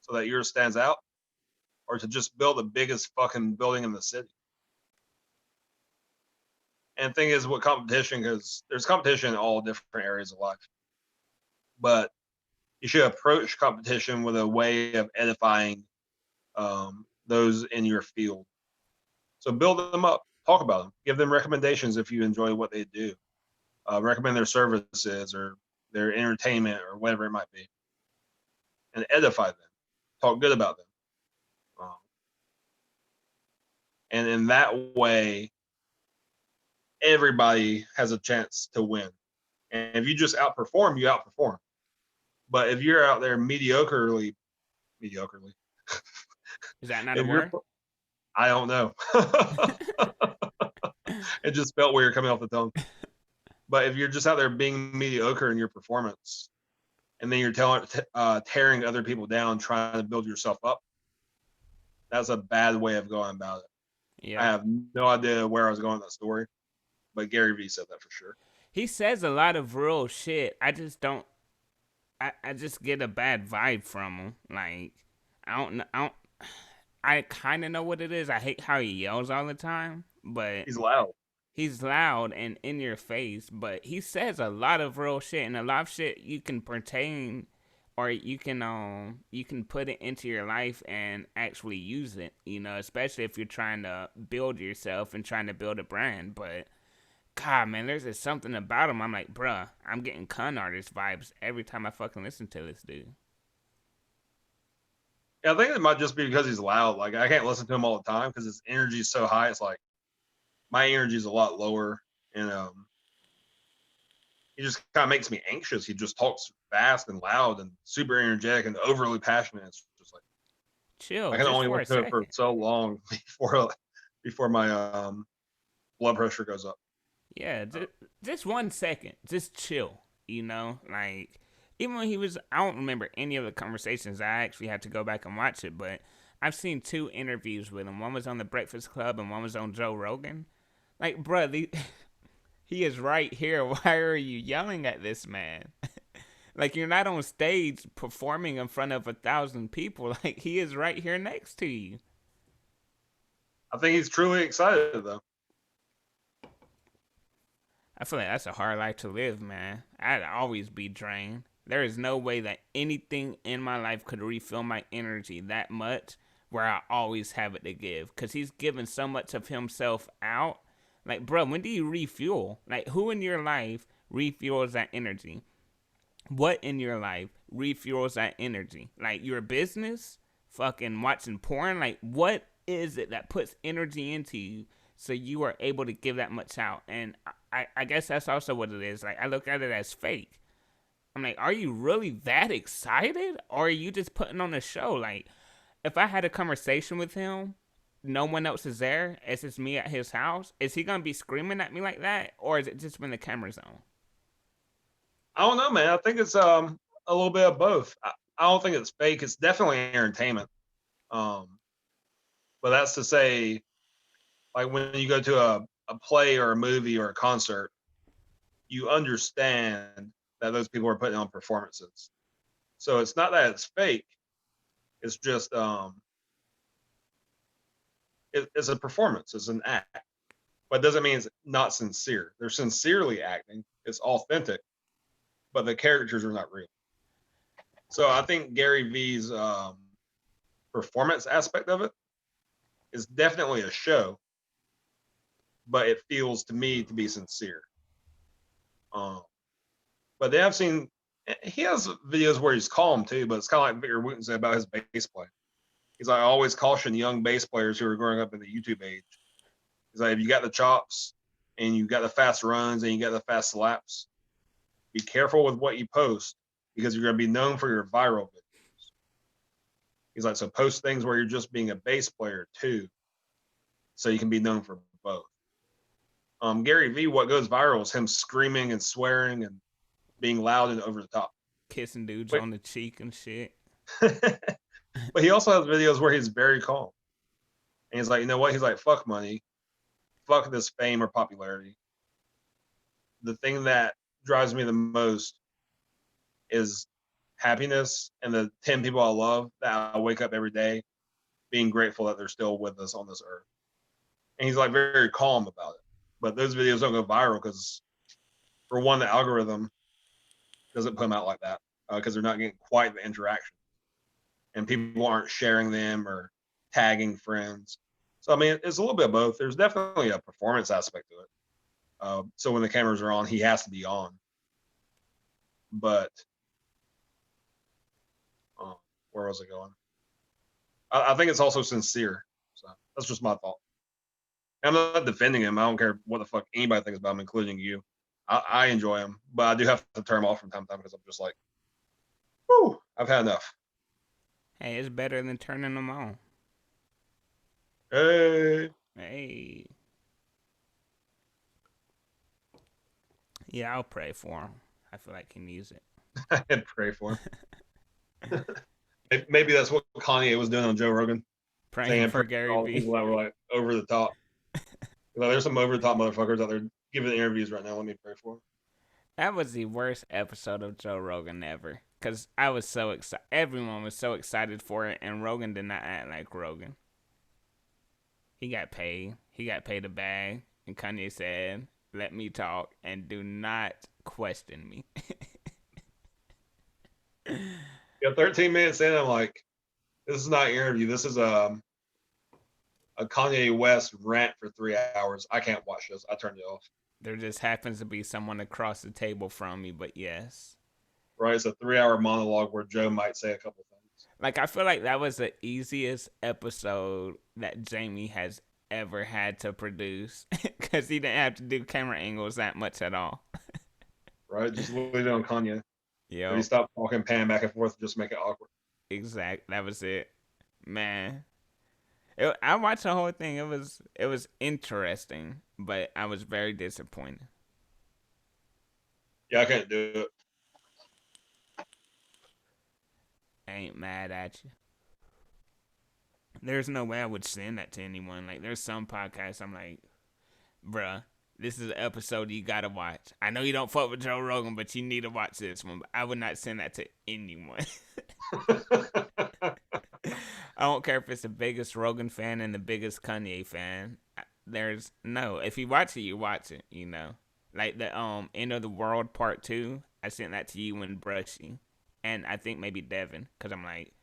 so that yours stands out, or to just build the biggest fucking building in the city." And the thing is, with competition, because there's competition in all different areas of life, but you should approach competition with a way of edifying those in your field. So build them up, talk about them, give them recommendations if you enjoy what they do, recommend their services or their entertainment or whatever it might be, and edify them, talk good about them. Um, and in that way, everybody has a chance to win. And if you just outperform, you outperform. But if you're out there mediocrely, Is that not a if you're, word? I don't know. It just felt weird coming off the tongue. But if you're just out there being mediocre in your performance, and then you're tearing other people down, trying to build yourself up, that's a bad way of going about it. I Yeah. have no idea where I was going with that story, but Gary Vee said that for sure. He says a lot of real shit. I just don't. I just get a bad vibe from him. Like I don't. I don't. I kind of know what it is. I hate how he yells all the time, but He's loud. he's loud and in your face. But he says a lot of real shit, and a lot of shit you can pertain or you can put it into your life and actually use it, especially if you're trying to build yourself and trying to build a brand. But God, man, there's just something about him. I'm like, bruh, I'm getting con artist vibes every time I fucking listen to this dude. Yeah, I think it might just be because he's loud. Like I can't listen to him all the time because his energy is so high. It's like my energy is a lot lower, and he just kind of makes me anxious. He just talks fast and loud and super energetic and overly passionate. It's just like Chill, I can just only for a listen to it for second. so long before my blood pressure goes up. Yeah, just 1 second. Just chill, Like, even when he was, I don't remember any of the conversations. I actually had to go back and watch it, but I've seen 2 interviews with him. One was on The Breakfast Club and one was on Joe Rogan. Like, bruh, he is right here. Why are you yelling at this man? Like, you're not on stage performing in front of 1,000 people. Like, he is right here next to you. I think he's truly excited though. I feel like that's a hard life to live, man. I'd always be drained. There is no way that anything in my life could refill my energy that much where I always have it to give. Because he's given so much of himself out. Like, bro, when do you refuel? Like, who in your life refuels that energy? What in your life refuels that energy? Like, your business? Fucking watching porn? Like, what is it that puts energy into you so you are able to give that much out? And I guess that's also what it is. Like, I look at it as fake. I'm like, are you really that excited? Or are you just putting on a show? Like, if I had a conversation with him, no one else is there, it's just me at his house, is he gonna be screaming at me like that? Or is it just when the camera's on? I don't know, man. I think it's a little bit of both. I don't think it's fake. It's definitely entertainment. Um, but that's to say, like when you go to a play or a movie or a concert, you understand that those people are putting on performances. So it's not that it's fake. It's just it's a performance. It's an act, but it doesn't mean it's not sincere. They're sincerely acting. It's authentic, but the characters are not real. So I think Gary V's performance aspect of it is definitely a show, but it feels to me to be sincere. Um, but then I've seen he has videos where he's calm too, but it's kind of like Victor Wooten said about his bass playing. He's like, I always caution young bass players who are growing up in the YouTube age. He's like, if you got the chops and you got the fast runs and you got the fast slaps, be careful with what you post because you're going to be known for your viral videos. He's like, so post things where you're just being a bass player too, so you can be known for both. Gary V, what goes viral is him screaming and swearing and being loud and over the top. Kissing dudes Wait. on the cheek and shit. But he also has videos where he's very calm. And he's like, you know what? He's like, fuck money, fuck this fame or popularity. The thing that drives me the most is happiness and the 10 people I love that I wake up every day being grateful that they're still with us on this earth. And he's like very calm about it. But those videos don't go viral because, for one, the algorithm doesn't put them out like that because they're not getting quite the interaction. And people aren't sharing them or tagging friends. So, I mean, it's a little bit of both. There's definitely a performance aspect to it. So when the cameras are on, he has to be on. But where was it going? I think it's also sincere. So that's just my thought. I'm not defending him. I don't care what the fuck anybody thinks about him, including you. I enjoy him, but I do have to turn him off from time to time because I'm just like, whew, I've had enough. Hey, it's better than turning them on. Hey. Hey. Yeah, I'll pray for him. I feel like he needs it. I pray for him. Maybe that's what Kanye was doing on Joe Rogan, Praying saying for pray for Gary all the V. people that were like over the top. Like, there's some over the top motherfuckers out there giving interviews right now. Let me pray for them. That was the worst episode of Joe Rogan ever. Because I was so excited. Everyone was so excited for it, and Rogan did not act like Rogan. He got paid. He got paid a bag. And Kanye said, let me talk and do not question me. Yeah, 13 minutes in, I'm like, this is not an interview. This is a Kanye West rant for 3 hours. I can't watch this. I turned it off. There just happens to be someone across the table from me, but yes. Right, it's a 3 hour monologue where Joe might say a couple things. Like I feel like that was the easiest episode that Jamie has ever had to produce because he didn't have to do camera angles that much at all. Right, just leave it on Kanye. Or he Yo, stopped talking, pan back and forth, just make it awkward. exact. That was it, man. I watched the whole thing. It was interesting, but I was very disappointed. Yeah, I can't do it. I ain't mad at you. There's no way I would send that to anyone. Like, there's some podcasts I'm like, bruh, this is an episode you gotta watch. I know you don't fuck with Joe Rogan, but you need to watch this one. But I would not send that to anyone. I don't care if it's the biggest Rogan fan and the biggest Kanye fan. There's no. If you watch it, you watch it. You know, like the End of the World Part 2. I sent that to you and Brushy, and I think maybe Devin, because I'm like,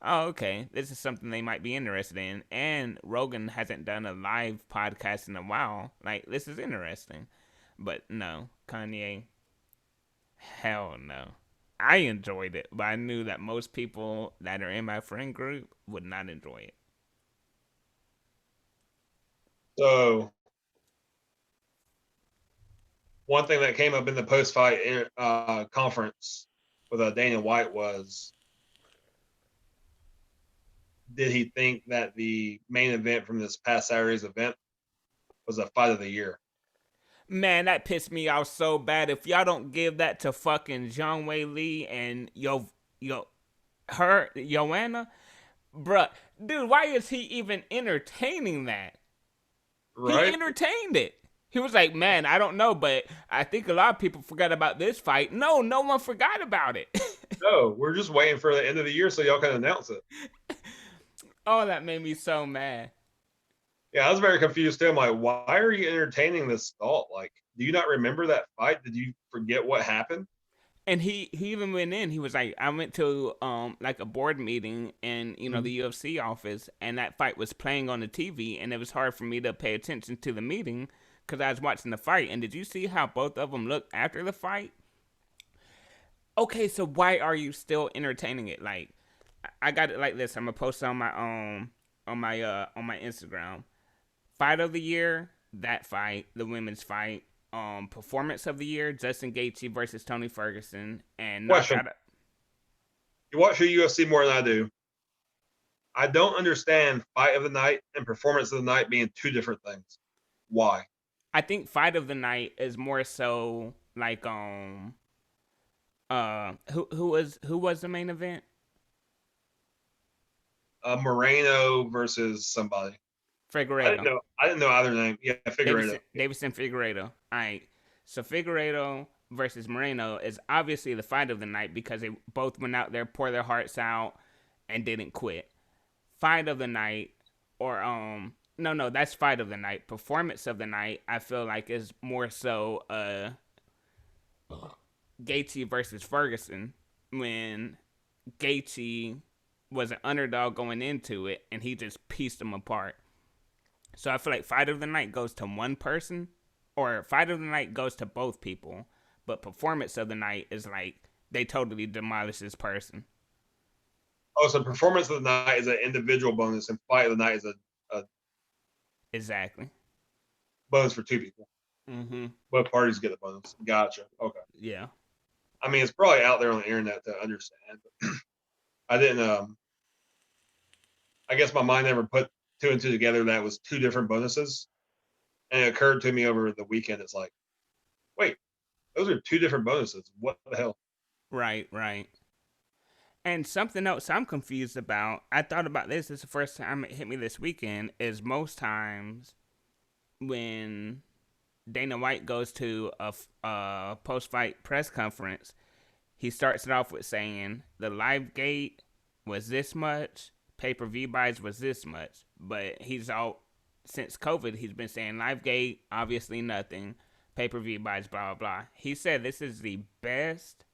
oh, okay, this is something they might be interested in. And Rogan hasn't done a live podcast in a while. Like, this is interesting. But no, Kanye, hell no. I enjoyed it, but I knew that most people that are in my friend group would not enjoy it. So, one thing that came up in the post fight conference with Dana White was, did he think that the main event from this past Saturday's event was a fight of the year? Man, that pissed me off so bad. If y'all don't give that to fucking Zhang Wei Li and her Joanna, bruh, dude, why is he even entertaining that? He Right? entertained it. He was like, man, I don't know, but I think a lot of people forgot about this fight. No, no one forgot about it. No, we're just waiting for the end of the year so y'all can announce it. Oh, that made me so mad. Yeah, I was very confused too. I'm like, why are you entertaining this thought? Like, do you not remember that fight? Did you forget what happened? And he even went in. He was like, I went to like a board meeting in the UFC office, and that fight was playing on the TV, and it was hard for me to pay attention to the meeting because I was watching the fight. And did you see how both of them looked after the fight? Okay, so why are you still entertaining it? Like, I got it like this. I'm gonna post it on my on my Instagram. Fight of the year, that fight, the women's fight. Performance of the year, Justin Gaethje versus Tony Ferguson, and Question: knockout. you watch the UFC more than I do. I don't understand fight of the night and performance of the night being two different things. Why? I think fight of the night is more so like who was the main event? Moreno versus somebody. I didn't Figueredo. know. I didn't know either name. Yeah, Davison, Figueredo. Davison Figueredo. All right. So Figueredo versus Moreno is obviously the fight of the night because they both went out there, pour their hearts out, and didn't quit. Fight of the night, or no, that's fight of the night. Performance of the night, I feel like is more so Gaethje versus Ferguson when Gaethje was an underdog going into it and he just pieced them apart. So I feel like fight of the night goes to one person, or fight of the night goes to both people, but performance of the night is like they totally demolish this person. Oh, so performance of the night is an individual bonus, and fight of the night is a Exactly. bonus for two people. Mm-hmm. Both parties get a bonus. Gotcha. Okay. Yeah. I mean, it's probably out there on the internet to understand, but I didn't. I guess my mind never put two and two together. That was two different bonuses, and it occurred to me over the weekend. It's like, wait, those are two different bonuses. What the hell? Right, right. And something else I'm confused about, I thought about this the first time it hit me this weekend, is most times when Dana White goes to a post fight press conference, he starts it off with saying the live gate was this much, pay per view buys was this much. But since COVID, he's been saying live gate, obviously nothing, pay per view buys, blah, blah, blah. He said this is the best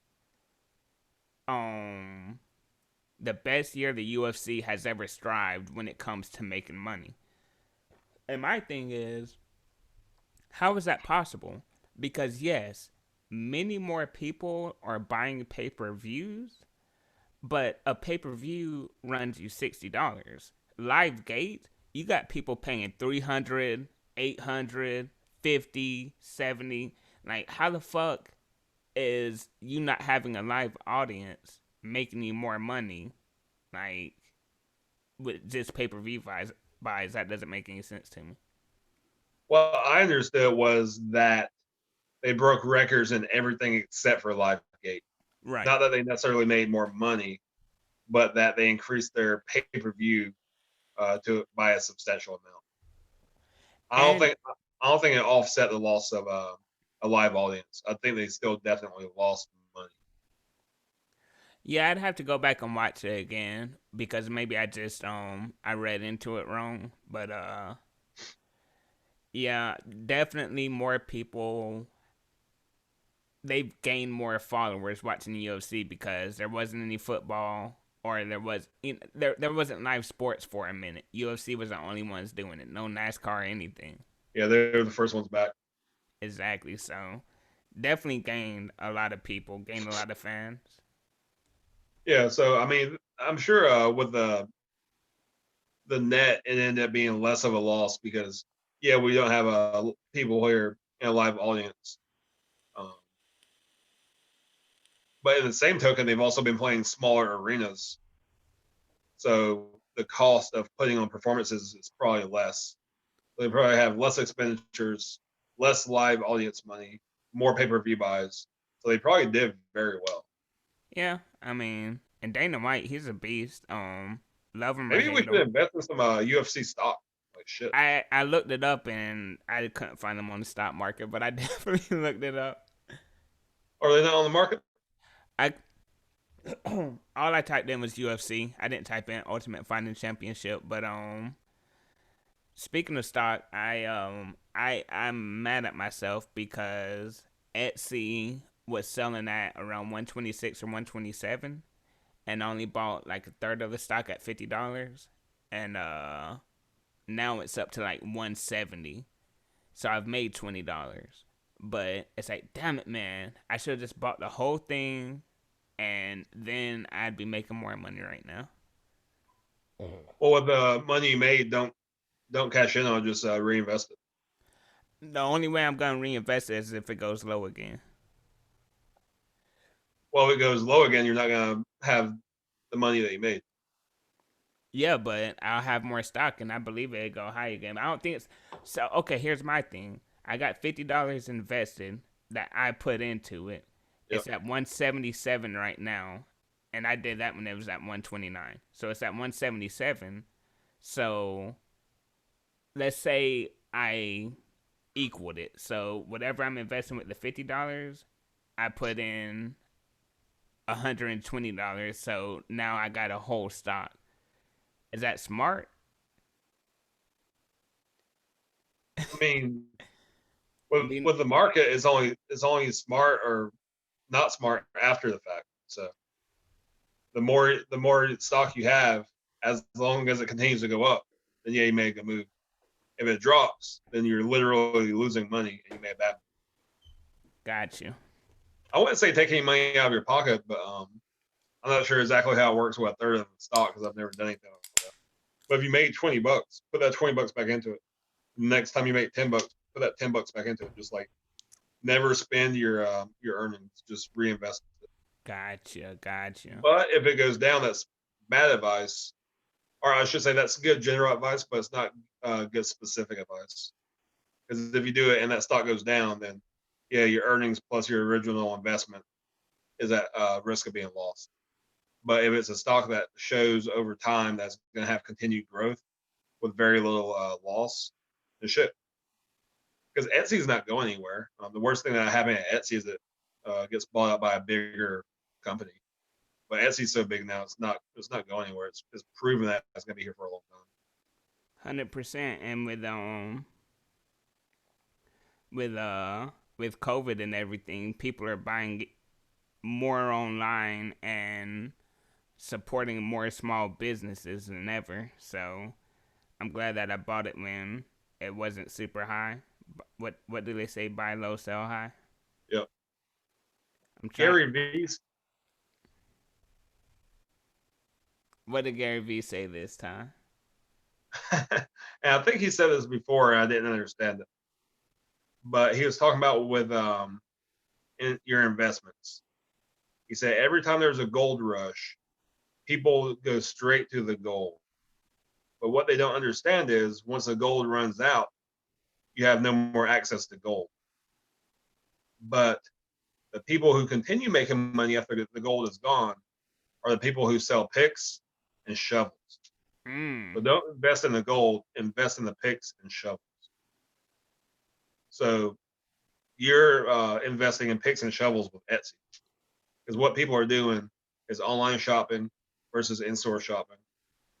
the best year the UFC has ever strived when it comes to making money. And my thing is, how is that possible? Because yes, many more people are buying pay-per-views, but a pay-per-view runs you $60. Live gate, you got people paying 300, 800, 50, 70. Like, how the fuck is you not having a live audience making you more money? Like, with just pay-per-view buys, that doesn't make any sense to me. Well, I understood was that they broke records in everything except for live gate. Right. Not that they necessarily made more money, but that they increased their pay per view to by a substantial amount. I don't And think I don't think it offset the loss of a live audience. I think they still definitely lost money. yeah, I'd have to go back and watch it again because maybe I just I read into it wrong. But yeah, definitely more people, they've gained more followers watching the UFC because there wasn't any football or there wasn't live sports for a minute. UFC was the only ones doing it. No NASCAR or anything. Yeah, they're the first ones back. Exactly. So definitely gained a lot of people, gained a lot of fans. Yeah, so I mean, I'm sure with the net, it ended up being less of a loss because yeah, we don't have people here in a live audience. Um, but in the same token, they've also been playing smaller arenas, so the cost of putting on performances is probably less. They probably have less expenditures, less live audience money, more pay per view buys. So they probably did very well. Yeah, I mean, and Dana White, he's a beast. Love him or Maybe we hate should him. invest in some UFC stock. Like shit. I looked it up and I couldn't find them on the stock market, but I definitely looked it up. Are they not on the market? I all I typed in was UFC. I didn't type in Ultimate Fighting Championship, but speaking of stock, I'm mad at myself because Etsy was selling at around 126 or 127 and I only bought like a third of the stock at $50 and now it's up to like 170. So I've made $20. But it's like, damn it, man. I should have just bought the whole thing and then I'd be making more money right now. Well, with the money you made, don't cash in on it, just reinvest it. The only way I'm gonna reinvest it is if it goes low again. Well, if it goes low again, you're not gonna have the money that you made. Yeah, but I'll have more stock and I believe it'll go high again. I don't think it's so okay, here's my thing. I got $50 invested that I put into it. Yep. It's at 177 right now. And I did that when it was at 129. So it's at 177. So let's say I equaled it. So whatever I'm investing with the $50, I put in $120. So now I got a whole stock. Is that smart? I mean, I mean, with the market, it's only smart or not smart after the fact. So the more stock you have, as long as it continues to go up, then yeah, you make a move. If it drops, then you're literally losing money and you may have bad. got you. I wouldn't say take any money out of your pocket, but I'm not sure exactly how it works with a third of the stock because I've never done anything like that. But if you made $20, put that $20 back into it. Next time you make $10, put that $10 back into it. Just like never spend your earnings, just reinvest it. Gotcha. Gotcha. But if it goes down, that's bad advice, or I should say that's good general advice, but it's not good specific advice. Because if you do it and that stock goes down, then yeah, your earnings plus your original investment is at risk of being lost. But if it's a stock that shows over time that's going to have continued growth with very little loss, then shit. Because Etsy's not going anywhere. The worst thing that happened at Etsy is it gets bought up by a bigger company. But Etsy's so big now, it's not going anywhere. It's proven that it's going to be here for a long time. 100%. And with with COVID and everything, people are buying more online and supporting more small businesses than ever. So I'm glad that I bought it when it wasn't super high. What do they say? Buy low, sell high. Yep. I'm trying. Gary V's. What did Gary Vee say this time? And I think he said this before, and I didn't understand it. But he was talking about with your investments. He said every time there's a gold rush, people go straight to the gold. But what they don't understand is once the gold runs out, you have no more access to gold. But the people who continue making money after the gold is gone are the people who sell picks and shovels. So Mm. don't invest in the gold, invest in the picks and shovels. So you're investing in picks and shovels with Etsy because what people are doing is online shopping versus in-store shopping.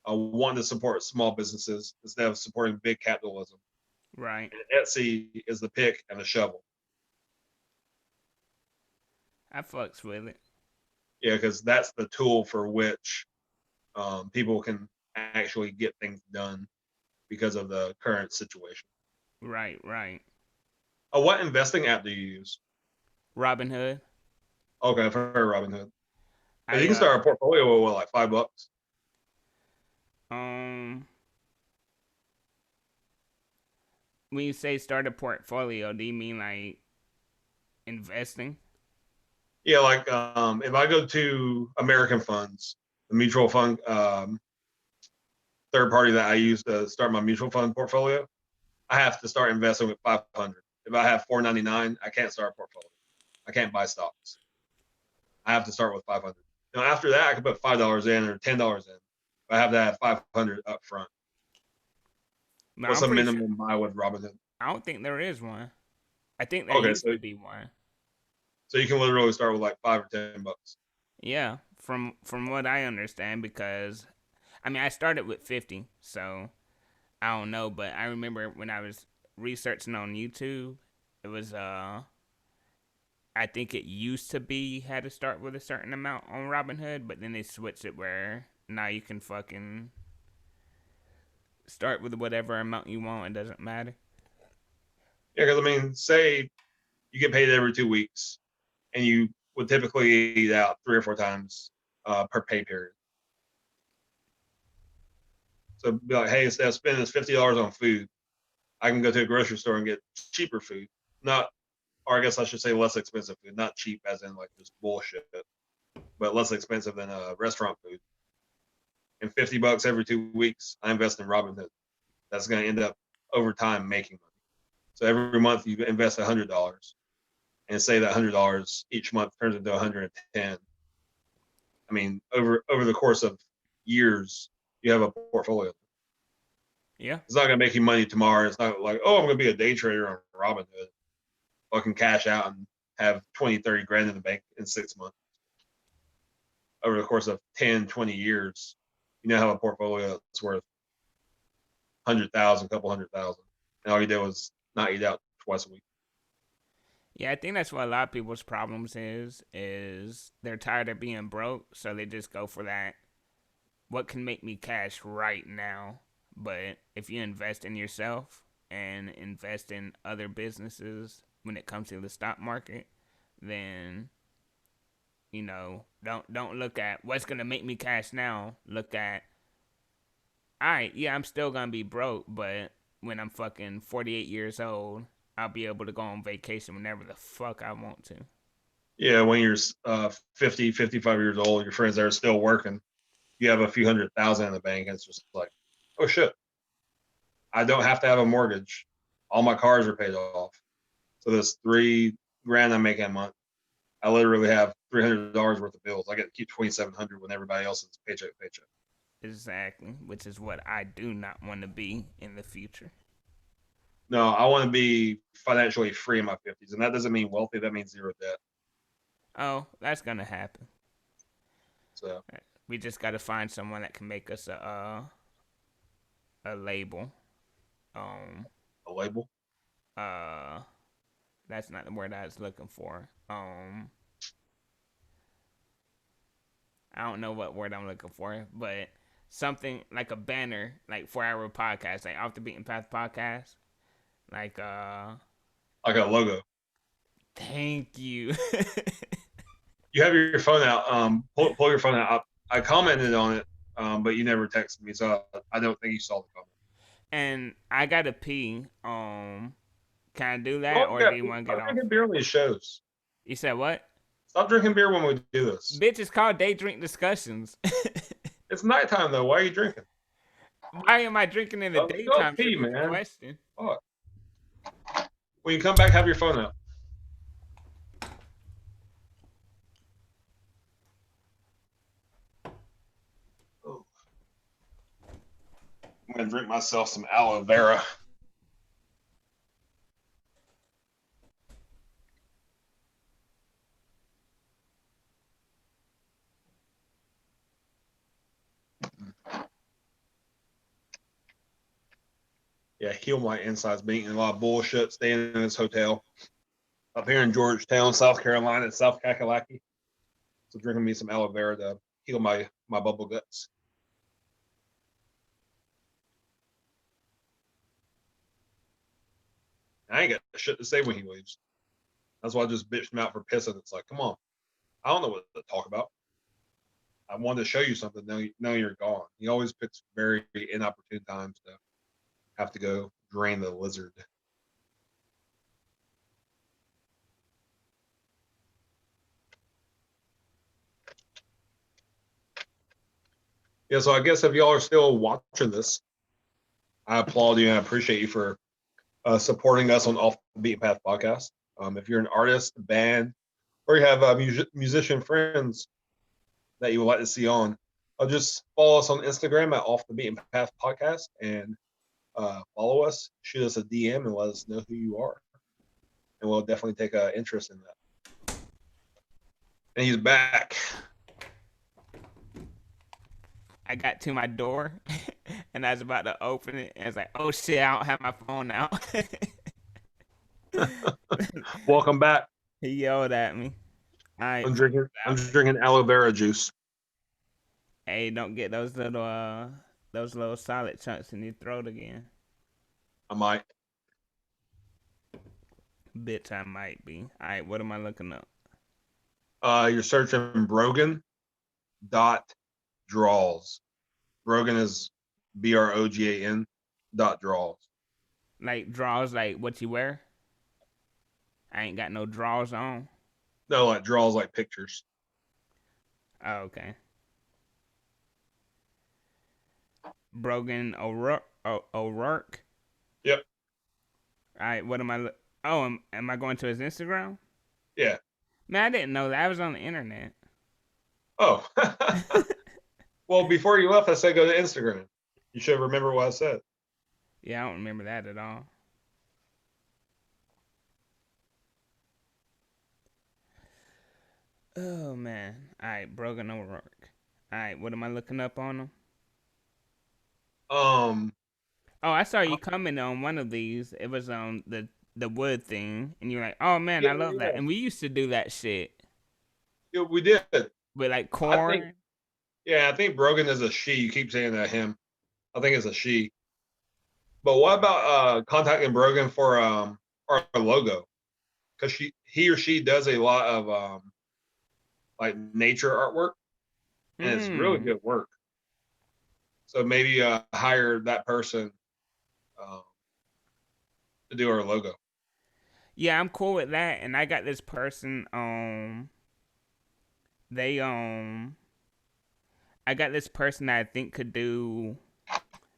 Wanting to support small businesses instead of supporting big capitalism. Right. And Etsy is the pick and the shovel. I fucks with it. Yeah, because that's the tool for which people can actually get things done because of the current situation. Right. Right. What investing app do you use? Robinhood. Okay, I've heard Robinhood. Because I you can start a portfolio with what, like $5. um when you say start a portfolio, do you mean like investing? Yeah, like if I go to American Funds, the mutual fund third party that I use to start my mutual fund portfolio, I have to start investing with 500. If I have 499, I can't start a portfolio. I can't buy stocks. I have to start with 500. Now after that, I can put $5 in or $10 in. But I have to have 500 up front. No, What's I'm the pretty sure. minimum buy with Robinhood? I don't think there is one. I think there Okay, used so to be one. you can literally start with like $5 or $10. Yeah, from what I understand, because I mean I started with 50, so I don't know, but I remember when I was researching on YouTube, it was I think it used to be you had to start with a certain amount on Robinhood, but then they switched it where now you can fucking start with whatever amount you want. It doesn't matter. Yeah, because I mean, say you get paid every 2 weeks, and you would typically eat out 3 or 4 times per pay period. So be like, hey, instead of spending this $50 on food, I can go to a grocery store and get cheaper food. Not, or I guess I should say less expensive food, not cheap as in like just bullshit, but less expensive than restaurant food. And $50 every 2 weeks, I invest in Robinhood. That's going to end up over time making money. So every month you invest $100, and say that $100 each month turns into 110. I mean, over the course of years, you have a portfolio. Yeah. It's not going to make you money tomorrow. It's not like, oh, I'm going to be a day trader on Robinhood. I can cash out and have 20, 30 grand in the bank in 6 months. Over the course of 10, 20 years, you now have a portfolio that's worth 100,000, couple 100,000. And all you did was not eat out twice a week. Yeah, I think that's what a lot of people's problems is they're tired of being broke, so they just go for that. What can make me cash right now? But if you invest in yourself and invest in other businesses when it comes to the stock market, then don't look at what's gonna make me cash now. Look at, all right, yeah, I'm still gonna be broke, but when I'm fucking 48 years old, I'll be able to go on vacation whenever the fuck I want to. Yeah, when you're 50, 55 years old, your friends are still working. You have a few 100,000 in the bank. And it's just like, oh shit, I don't have to have a mortgage. All my cars are paid off. So this 3 grand I'm making a month, I literally have $300 worth of bills. I get to keep 2,700 when everybody else is paycheck to paycheck. Exactly, which is what I do not want to be in the future. No, I want to be financially free in my 50s, and that doesn't mean wealthy. That means zero debt. Oh, that's gonna happen. So We just gotta find someone that can make us a label. Um, a label. uh, that's not the word I was looking for. I don't know what word I'm looking for, but something like a banner, like for our podcast, like Off the Beaten Path podcast. Like Like a logo. Thank you. You have your phone out. Pull your phone out. I commented on it, but you never texted me, so I don't think you saw the comment. And I gotta pee. Can I do that, Oh, or yeah. do you want to get Stop off? drinking beer on these shows. You said what? Stop drinking beer when we do this. Bitch, it's called Day Drink Discussions. It's nighttime though. Why are you drinking? Why am I drinking in the Go daytime? pee, Should be the man. question. Fuck. When you come back, have your phone out. Oh. I'm gonna drink myself some aloe vera. Yeah, heal my insides. Been eating a lot of bullshit. Staying in this hotel up here in Georgetown, South Carolina, South Kakalaki. So drinking me some aloe vera to heal my bubble guts. I ain't got shit to say when he leaves. That's why I just bitched him out for pissing. It's like, come on, I don't know what to talk about. I wanted to show you something. Now you're gone. He always picks very inopportune times to have to go drain the lizard. Yeah, so I guess if y'all are still watching this, I applaud you and I appreciate you for supporting us on Off the Beaten Path podcast. If you're an artist, a band, or you have musician friends that you would like to see on, just follow us on Instagram at Off the Beaten Path podcast and follow us, shoot us a DM, and let us know who you are, and we'll definitely take an interest in that. And he's back. I got to my door and I was about to open it, and it's like, oh shit, I don't have my phone now. Welcome back. He yelled at me. I'm drinking aloe vera juice. Hey, don't get those little solid chunks in your throat again. I might. Bitch, I might be. Alright, what am I looking up? You're searching Brogan dot draws. Brogan is BROGAN dot draws. Like draws, like what you wear? I ain't got no drawers on. No, like draws like pictures. Oh, okay. Brogan O'Rourke. Yep. All right, what am I? Oh, am I going to his Instagram? Yeah. Man, I didn't know that. I was on the internet. Oh. Well, before you left, I said go to Instagram. You should remember what I said. Yeah, I don't remember that at all. Oh man. All right, Brogan O'Rourke. All right, what am I looking up on him? Oh, I saw you comment on one of these. It was on the wood thing, and you're like, "Oh man, I love that." And we used to do that shit. Yeah, we did. With like corn. I think Brogan is a she. You keep saying that him. I think it's a she. But what about contacting Brogan for our logo? Because he or she does a lot of like nature artwork, and it's really good work. So maybe hire that person to do our logo. Yeah, I'm cool with that. And I got this person they I got this person that I think could do,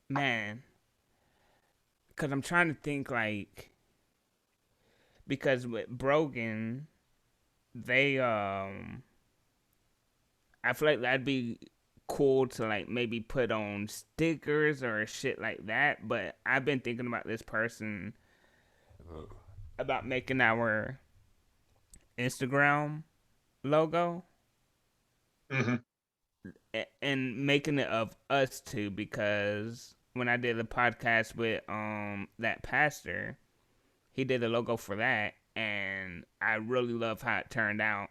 man, because I'm trying to think, like, because with Brogan, they I feel like that'd be cool to like maybe put on stickers or shit like that. But I've been thinking about this person about making our Instagram logo. Mm-hmm. And making it of us two, because when I did the podcast with that pastor, he did a logo for that, and I really love how it turned out.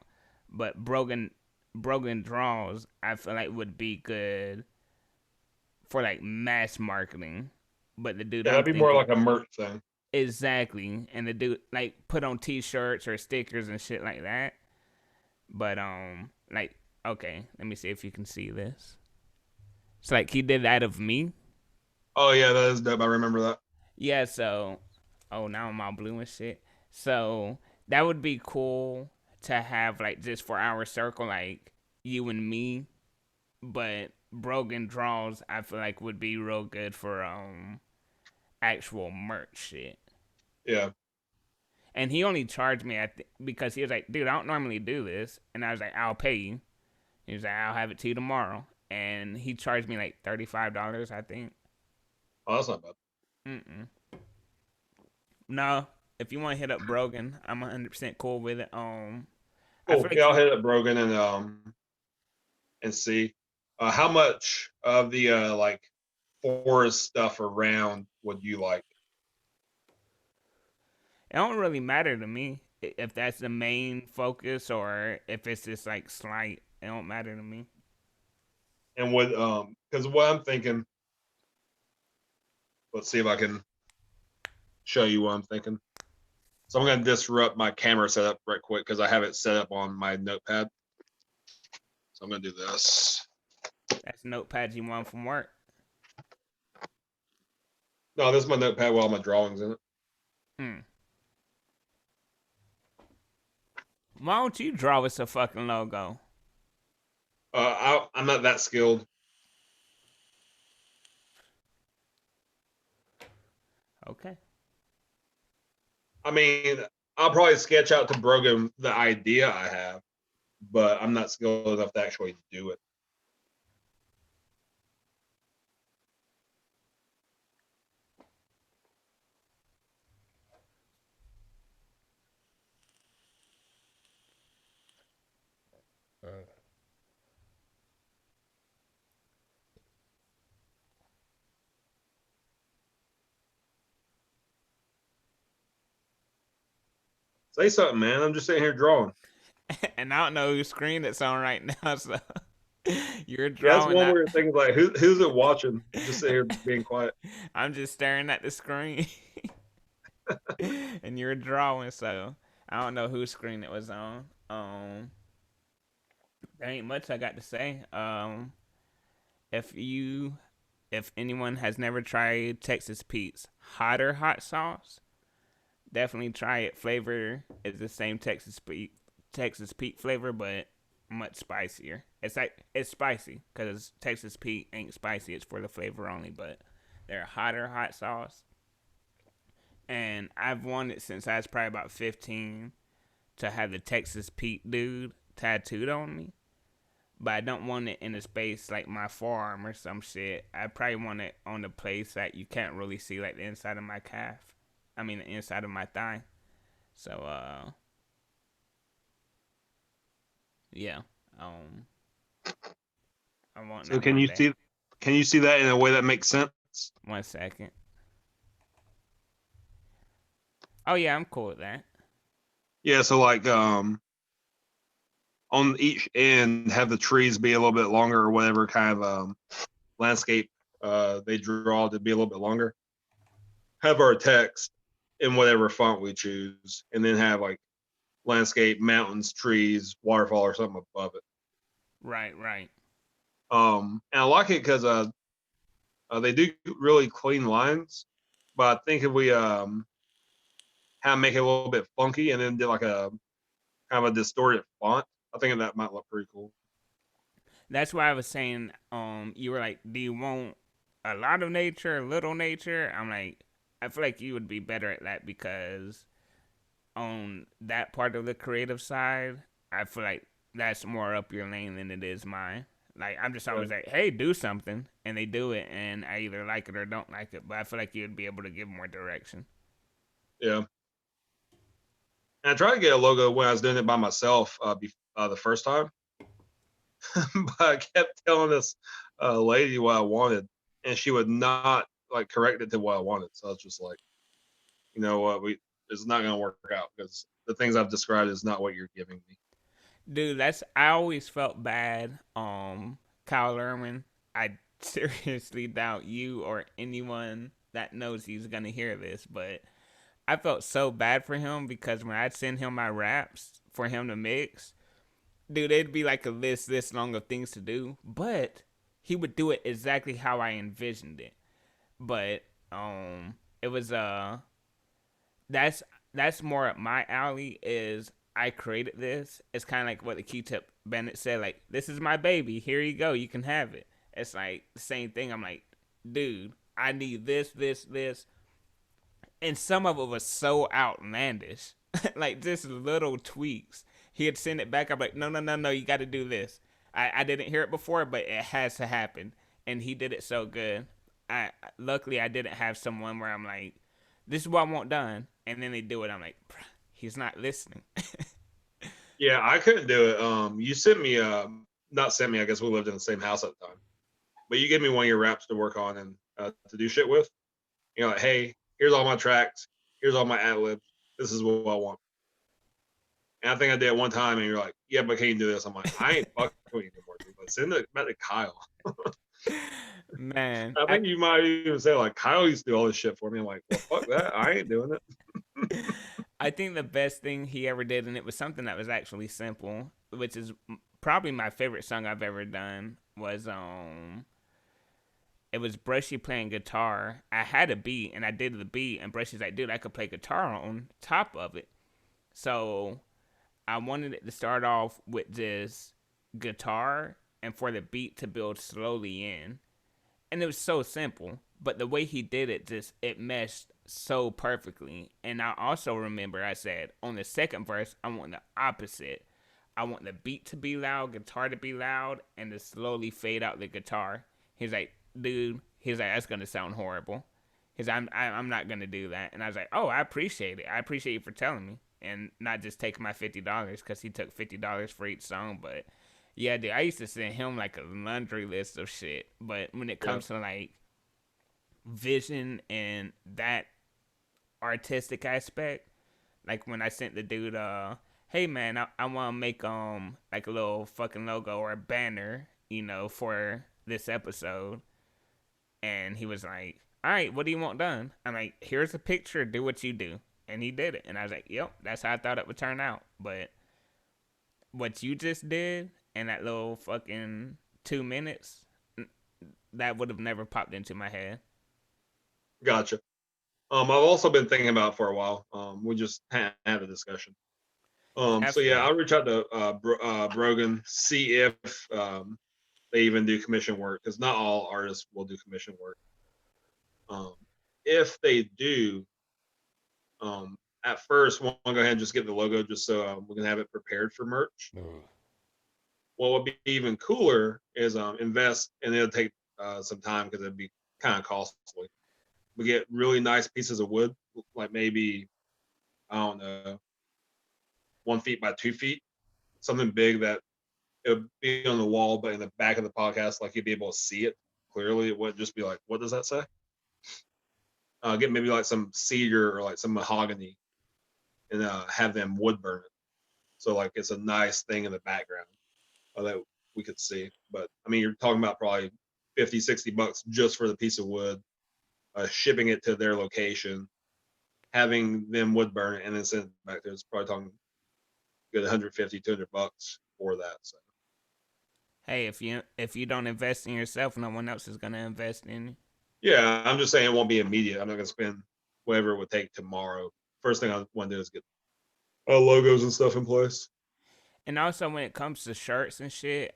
But Brogan broken draws, I feel like would be good for like mass marketing. But the dude Yeah, I'm that'd be more thinking like a merch thing. exactly, and the dude like put on T-shirts or stickers and shit like that. But like okay, let me see if you can see this. It's like he did that of me. Oh yeah, that is dope. I remember that. Yeah, so oh now I'm all blue and shit. So that would be cool to have like just for our circle, like you and me. But broken draws, I feel like would be real good for actual merch shit. Yeah. And he only charged me because he was like, dude, I don't normally do this, and I was like, I'll pay you. He was like, I'll have it to you tomorrow, and he charged me like $35, I think. Oh, that's not bad. Mm-mm. No, if you want to hit up Brogan, I'm 100% cool with it. I Cool. feel like Yeah, I'll he hit up Brogan and see how much of the like forest stuff around would you like? it don't really matter to me if that's the main focus or if it's just like slight. It don't matter to me. And what because what I'm thinking, let's see if I can show you what I'm thinking. So I'm gonna disrupt my camera setup right quick because I have it set up on my notepad. So I'm gonna do this. That's notepads you want from work. No, this is my notepad with all my drawings in it. Hmm. Why don't you draw us a fucking logo? I'm not that skilled. Okay. I mean, I'll probably sketch out to Brogan the idea I have, but I'm not skilled enough to actually do it. Say something, man. I'm just sitting here drawing. And I don't know whose screen it's on right now, so you're Yeah, that's drawing one that. weird thing. Like, who's it watching? Just sit here being quiet. I'm just staring at the screen, and you're drawing. So I don't know whose screen it was on. There ain't much I got to say. If you, if anyone has never tried Texas Pete's hotter hot sauce, definitely try it. Flavor is the same Texas Pete flavor, but much spicier. It's like it's spicy because Texas Pete ain't spicy. It's for the flavor only, but they're hotter hot sauce. And I've wanted since I was probably about 15 to have the Texas Pete dude tattooed on me. But I don't want it in a space like my forearm or some shit. I probably want it on the place that you can't really see, like the inside of my calf. I mean, the inside of my thigh. So, yeah. Um, I want So that one day. Can you see that in a way that makes sense? 1 second. Oh yeah, I'm cool with that. Yeah. So like on each end, have the trees be a little bit longer or whatever kind of landscape they draw to be a little bit longer. Have our text in whatever font we choose, and then have like landscape, mountains, trees, waterfall, or something above it. Right, right. And I like it because they do really clean lines. But I think if we kind of make it a little bit funky and then did like a kind of a distorted font, I think that might look pretty cool. That's why I was saying, you were like, do you want a lot of nature, a little nature? I'm like, I feel like you would be better at that because on that part of the creative side, I feel like that's more up your lane than it is mine. Like I'm just Yeah. always like, hey, do something, and they do it, and I either like it or don't like it. But I feel like you'd be able to give more direction. Yeah. And I tried to get a logo when I was doing it by myself the first time, but I kept telling this lady what I wanted, and she would not like correct it to what I wanted. So I was just like, you know what, we it's not going to work out because the things I've described is not what you're giving me. Dude, I always felt bad. Kyle Lerman, I seriously doubt you or anyone that knows he's gonna hear this, but I felt so bad for him because when I'd send him my raps for him to mix, dude, it'd be like a list this long of things to do, but he would do it exactly how I envisioned it. But it was that's that's more up my alley. Is I created this. It's kind of like what the Q-Tip Bennett said. Like, this is my baby. Here you go. You can have it. It's like the same thing. I'm like, dude, I need this, this, this, and some of it was so outlandish, like just little tweaks. He'd send it back. I'm like, no, no, no, no. You got to do this. I didn't hear it before, but it has to happen, and he did it so good. I luckily I didn't have someone where I'm like, this is what I want done, and then they do it. I'm like, he's not listening. Yeah, I couldn't do it. You sent me, not sent me. I guess we lived in the same house at the time, but you gave me one of your raps to work on and to do shit with. You know, like, hey, here's all my tracks, here's all my ad libs. This is what I want. And I think I did it one time, and you're like, yeah, but can you do this? I'm like, I ain't fucking with you anymore, dude. But send it back to Kyle. Man, I think you might even say like, Kyle used to do all this shit for me. I'm like, well, fuck that. I ain't doing it. I think the best thing he ever did, and it was something that was actually simple, which is probably my favorite song I've ever done, was it was Brushy playing guitar. I had a beat and I did the beat, and Brushy's like, dude, I could play guitar on top of it. So I wanted it to start off with just guitar and for the beat to build slowly in. And it was so simple, but the way he did it just it meshed so perfectly. And I also remember I said on the second verse, I want the opposite. I want the beat to be loud, guitar to be loud, and to slowly fade out the guitar. He's like, dude, he's like, that's gonna sound horrible. He's like, I'm not gonna do that. And I was like, oh, I appreciate it. I appreciate you for telling me, and not just taking my $50 because he took $50 for each song. But yeah, dude, I used to send him like a laundry list of shit. But when it Yeah. comes to like vision and that artistic aspect, like when I sent the dude, hey man, I want to make like a little fucking logo or a banner, for this episode, and he was like, all right, what do you want done? I'm like, here's a picture, do what you do, and he did it, and I was like, yep, that's how I thought it would turn out. But what you just did in that little fucking 2 minutes, that would have never popped into my head. Gotcha. I've also been thinking about it for a while. We just had a discussion. So That's yeah, good. I'll reach out to Brogan, see if they even do commission work, because not all artists will do commission work. Um, if they do, at first we'll go ahead and just get the logo just so we can have it prepared for merch. What would be even cooler is invest, and it'll take some time because it'd be kind of costly. We get really nice pieces of wood, like maybe, I don't know, 1 feet by 2 feet, something big that it would be on the wall, but in the back of the podcast, like you'd be able to see it clearly. It wouldn't just be like, what does that say? Get maybe like some cedar or like some mahogany, and have them wood burn it. So like it's a nice thing in the background that we could see. But I mean, you're talking about probably 50, $60 just for the piece of wood, shipping it to their location, having them wood burn it, and then send it back there. It's probably talking good 150, $200 for that. So Hey, if you don't invest in yourself, no one else is gonna invest in you. yeah, I'm just saying it won't be immediate. I'm not gonna spend whatever it would take tomorrow. First thing I want to do is get logos and stuff in place. And also when it comes to shirts and shit,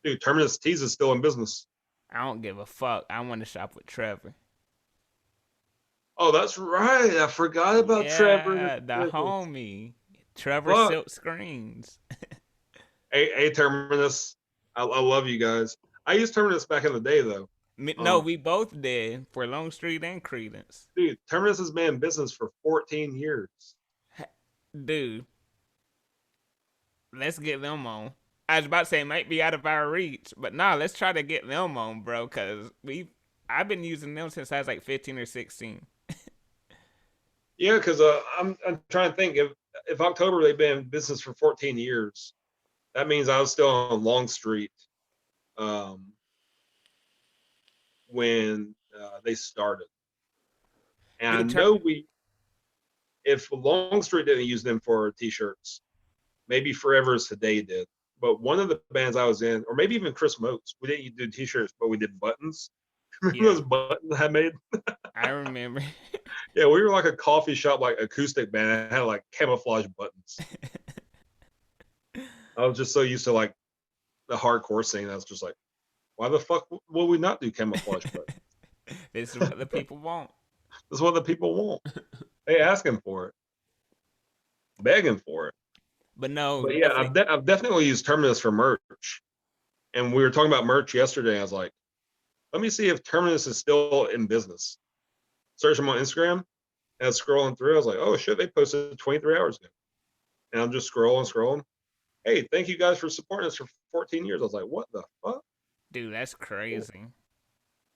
Dude, Terminus Tees is still in business. I don't give a fuck. I want to shop with Trevor. Oh, that's right. I forgot about Trevor. Yeah, the homie. Trevor Fuck. Silk Screens. Terminus. I love you guys. I used Terminus back in the day though. No, Um, we both did for Longstreet and Credence. dude, Terminus has been in business for 14 years. Dude, let's get them on. I was about to say it might be out of our reach, but nah, let's try to get them on, bro. Cause I've been using them since I was like 15 or 16. Yeah, because I'm trying to think if if October they've been in business for 14 years, that means I was still on Long Street um, when they started. And I Dude, know if Long Street didn't use them for T-shirts, maybe Forever is Today did. But one of the bands I was in, or maybe even Chris Moats, we didn't do T-shirts, but we did buttons. Remember yeah, those buttons I made? I remember. Yeah, we were like a coffee shop, like acoustic band. That had like camouflage buttons. I was just so used to like the hardcore scene. I was just like, why the fuck will we not do camouflage buttons? This is what the people want. This is what the people want. They asking for it, begging for it. But no, But yeah, definitely. I've definitely used Terminus for merch. And we were talking about merch yesterday. I was like, let me see if Terminus is still in business. Search them on Instagram. And I was scrolling through. I was like, oh shit, they posted 23 hours ago. And I'm just scrolling. Hey, thank you guys for supporting us for 14 years. I was like, what the fuck? Dude, that's crazy.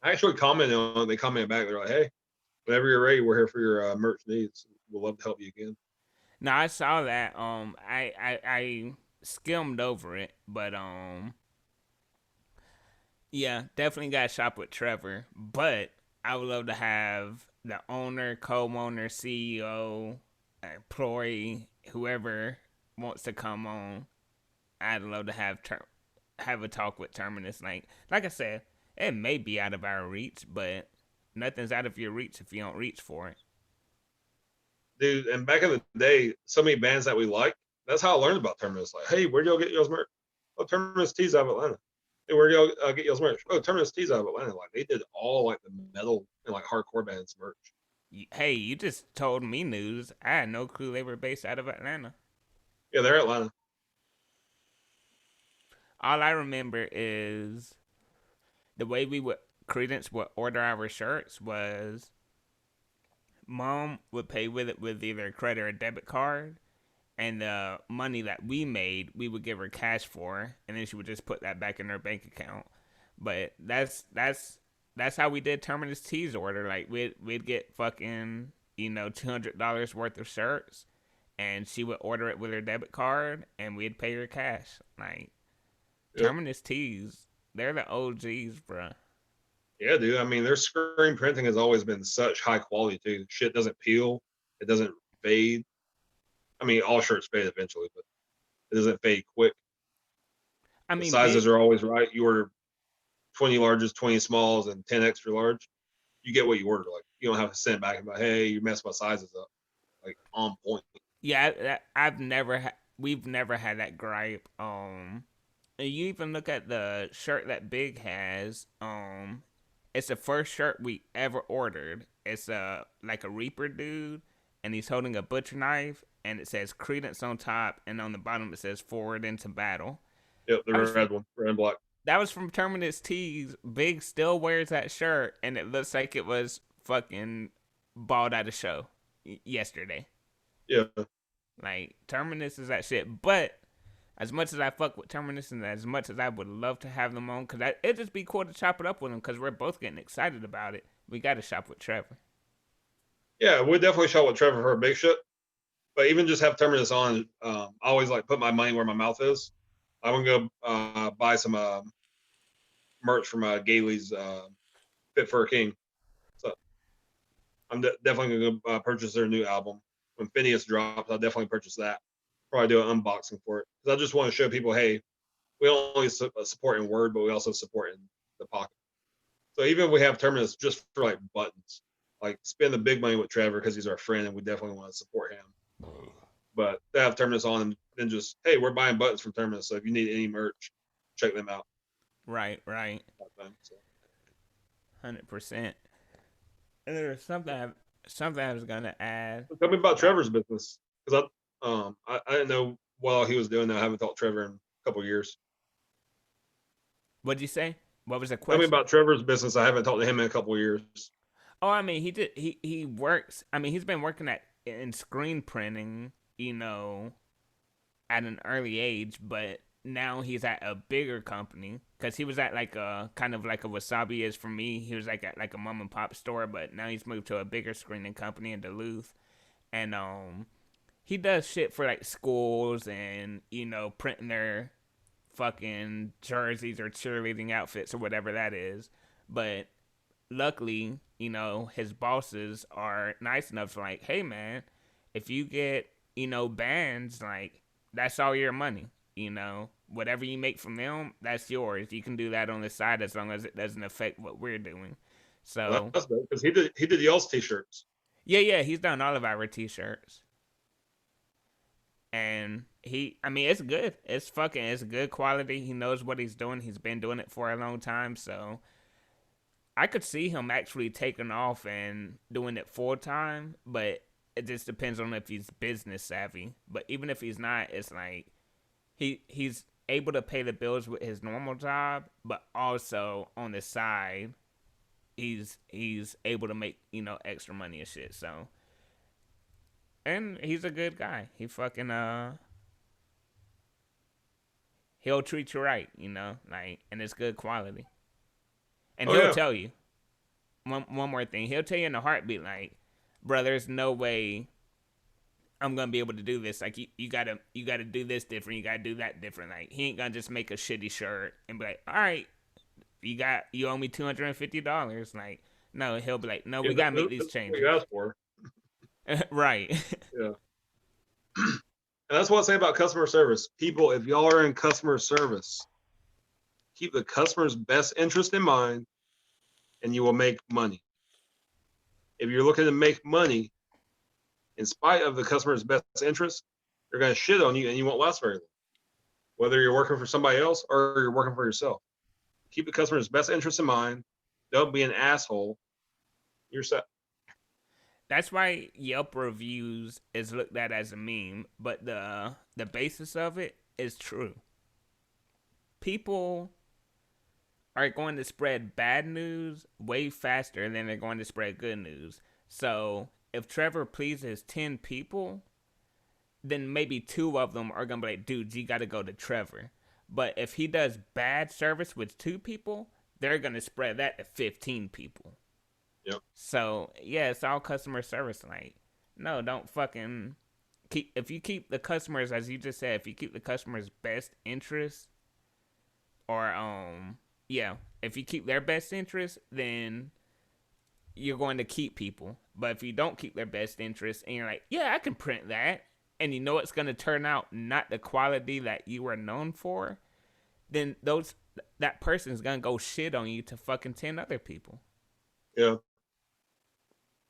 I actually commented on it. They commented back. They're like, hey, whenever you're ready, we're here for your merch needs. We'll love to help you again. No, I saw that. I skimmed over it, but yeah, definitely got to shop with Trevor. But I would love to have the owner, co-owner, CEO, employee, whoever wants to come on. I'd love to have a talk with Terminus. Like I said, it may be out of our reach, but nothing's out of your reach if you don't reach for it. Dude, and back in the day, so many bands that we liked, that's how I learned about Terminus. Like, hey, where'd y'all get y'all's merch? Oh, Terminus Tees out of Atlanta. Hey, where'd y'all get y'all's merch? Oh, Terminus Tees out of Atlanta. Like, they did all like the metal and like hardcore bands merch. Hey, you just told me news. I had no clue they were based out of Atlanta. Yeah, they're Atlanta. All I remember is the way Credence would order our shirts was mom would pay with it with either a credit or debit card, and the money that we made, we would give her cash for, and then she would just put that back in her bank account. But that's how we did Terminus T's order. Like we'd get fucking $200 worth of shirts, and she would order it with her debit card, and we'd pay her cash. Like Yep. Terminus T's, they're the OGs, bruh. Yeah, dude. I mean, their screen printing has always been such high quality too. Shit doesn't peel. It doesn't fade. I mean, all shirts fade eventually, but it doesn't fade quick. I The mean, sizes big. are always right. You order 20 larges, 20 smalls, and 10 extra large. You get what you order. Like, you don't have to send back and be like, hey, you messed my sizes up. Like, on point. Yeah, we've never had that gripe. And you even look at the shirt that Big has. It's the first shirt we ever ordered. It's like a Reaper dude, and he's holding a butcher knife, and it says Credence on top, and on the bottom it says Forward into Battle. Yep, the That was from red one, red and black. that was from Terminus Tees. Big still wears that shirt, and it looks like it was fucking balled at a show yesterday. Yeah. Like Terminus is that shit. But as much as I fuck with Terminus and as much as I would love to have them on, because it'd just be cool to chop it up with them because we're both getting excited about it. We got to shop with Trevor. Yeah, we definitely shot with Trevor for a big shit. But even just have Terminus on, I always like put my money where my mouth is. I'm going to go buy some merch from Gailey's Fit for a King. So I'm definitely going to purchase their new album. When Phineas drops, I'll definitely purchase that. Probably do an unboxing for it. Because I just want to show people, hey, we don't only support in word, but we also support in the pocket. So even if we have Terminus just for like buttons, like spend the big money with Trevor because he's our friend and we definitely want to support him. But to have Terminus on and then just, hey, we're buying buttons from Terminus. So if you need any merch, check them out. Right, right. So, 100%. And there's something I was gonna add tell me about about. Trevor's business because I didn't know what all he was doing. Now I haven't talked to Trevor in a couple of years. What'd you say? What was the Tell me question? about Trevor's business. I haven't talked to him in a couple of years. Oh, I mean, he works. I mean, he's been working in screen printing, at an early age, but now he's at a bigger company because he was at like a kind of like a Wasabi is for me. He was like at like a mom and pop store, but now he's moved to a bigger screening company in Duluth, and he does shit for like schools and printing their fucking jerseys or cheerleading outfits or whatever that is. But luckily, his bosses are nice enough to like, hey man, if you get, bands, like that's all your money. Whatever you make from them, that's yours. You can do that on the side as long as it doesn't affect what we're doing. Well, So that's good because he did y'all's t-shirts. yeah, he's done all of our t-shirts. And I mean, it's good. It's good quality. He knows what he's doing. He's been doing it for a long time. So I could see him actually taking off and doing it full time, but it just depends on if he's business savvy. But even if he's not, it's like he's able to pay the bills with his normal job, but also on the side, he's able to make extra money and shit. So, and he's a good guy. He fucking he'll treat you right, like, and it's good quality. And Oh he'll yeah, tell you one more thing. He'll tell you in a heartbeat, like, bro, there's no way I'm gonna be able to do this. Like, you gotta do this different. You gotta do that different. Like, he ain't gonna just make a shitty shirt and be like, all right, you owe me $250. Like, no, he'll be like, no, yeah, we gotta make these that's what you changes. asked for. Right. Yeah, and that's what I say about customer service. People, if y'all are in customer service, keep the customer's best interest in mind, and you will make money. If you're looking to make money in spite of the customer's best interest, they're going to shit on you, and you won't last very long. Whether you're working for somebody else or you're working for yourself, keep the customer's best interest in mind. Don't be an asshole. You're set. That's why Yelp reviews is looked at as a meme, but the basis of it is true. People are going to spread bad news way faster than they're going to spread good news. So if Trevor pleases 10 people, then maybe two of them are going to be like, dude, you got to go to Trevor. But if he does bad service with two people, they're going to spread that to 15 people. Yep. So, yeah, it's all customer service. Like, no, don't fucking if you keep the customers, as you just said, if you keep the customers' best interest, or yeah, if you keep their best interest, then you're going to keep people. But if you don't keep their best interest and you're like, yeah, I can print that, and you know it's going to turn out not the quality that you were known for, then that person's going to go shit on you to fucking 10 other people. Yeah.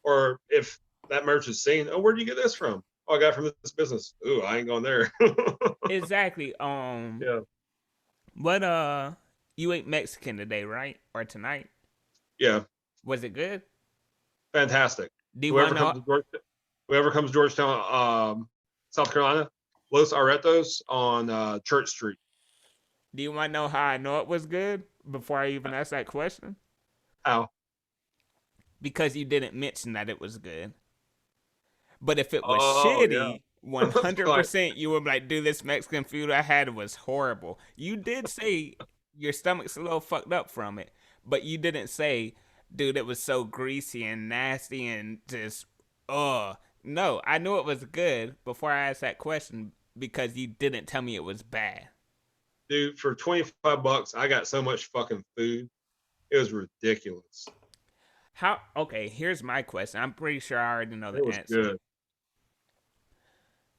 Or if that merch is seen, oh, where'd you get this from? Oh, I got it from this business. Ooh, I ain't going there. Exactly. Yeah. What you ate Mexican today, right? Or tonight? Yeah. Was it good? Fantastic. Do you want Whoever to know? comes to Georgetown, South Carolina, Los Aretos on Church Street. Do you want to know how I know it was good before I even asked that question? How? Because you didn't mention that it was good. But if it was Oh yeah. shitty, one hundred Like, percent, you would be like, dude, this Mexican food I had was horrible. You did say your stomach's a little fucked up from it, but you didn't say, dude, it was so greasy and nasty and just, no, I knew it was good before I asked that question because you didn't tell me it was bad. dude, for $25, I got so much fucking food. It was ridiculous. How? Okay, here's my question. I'm pretty sure I already know It the was answer. good.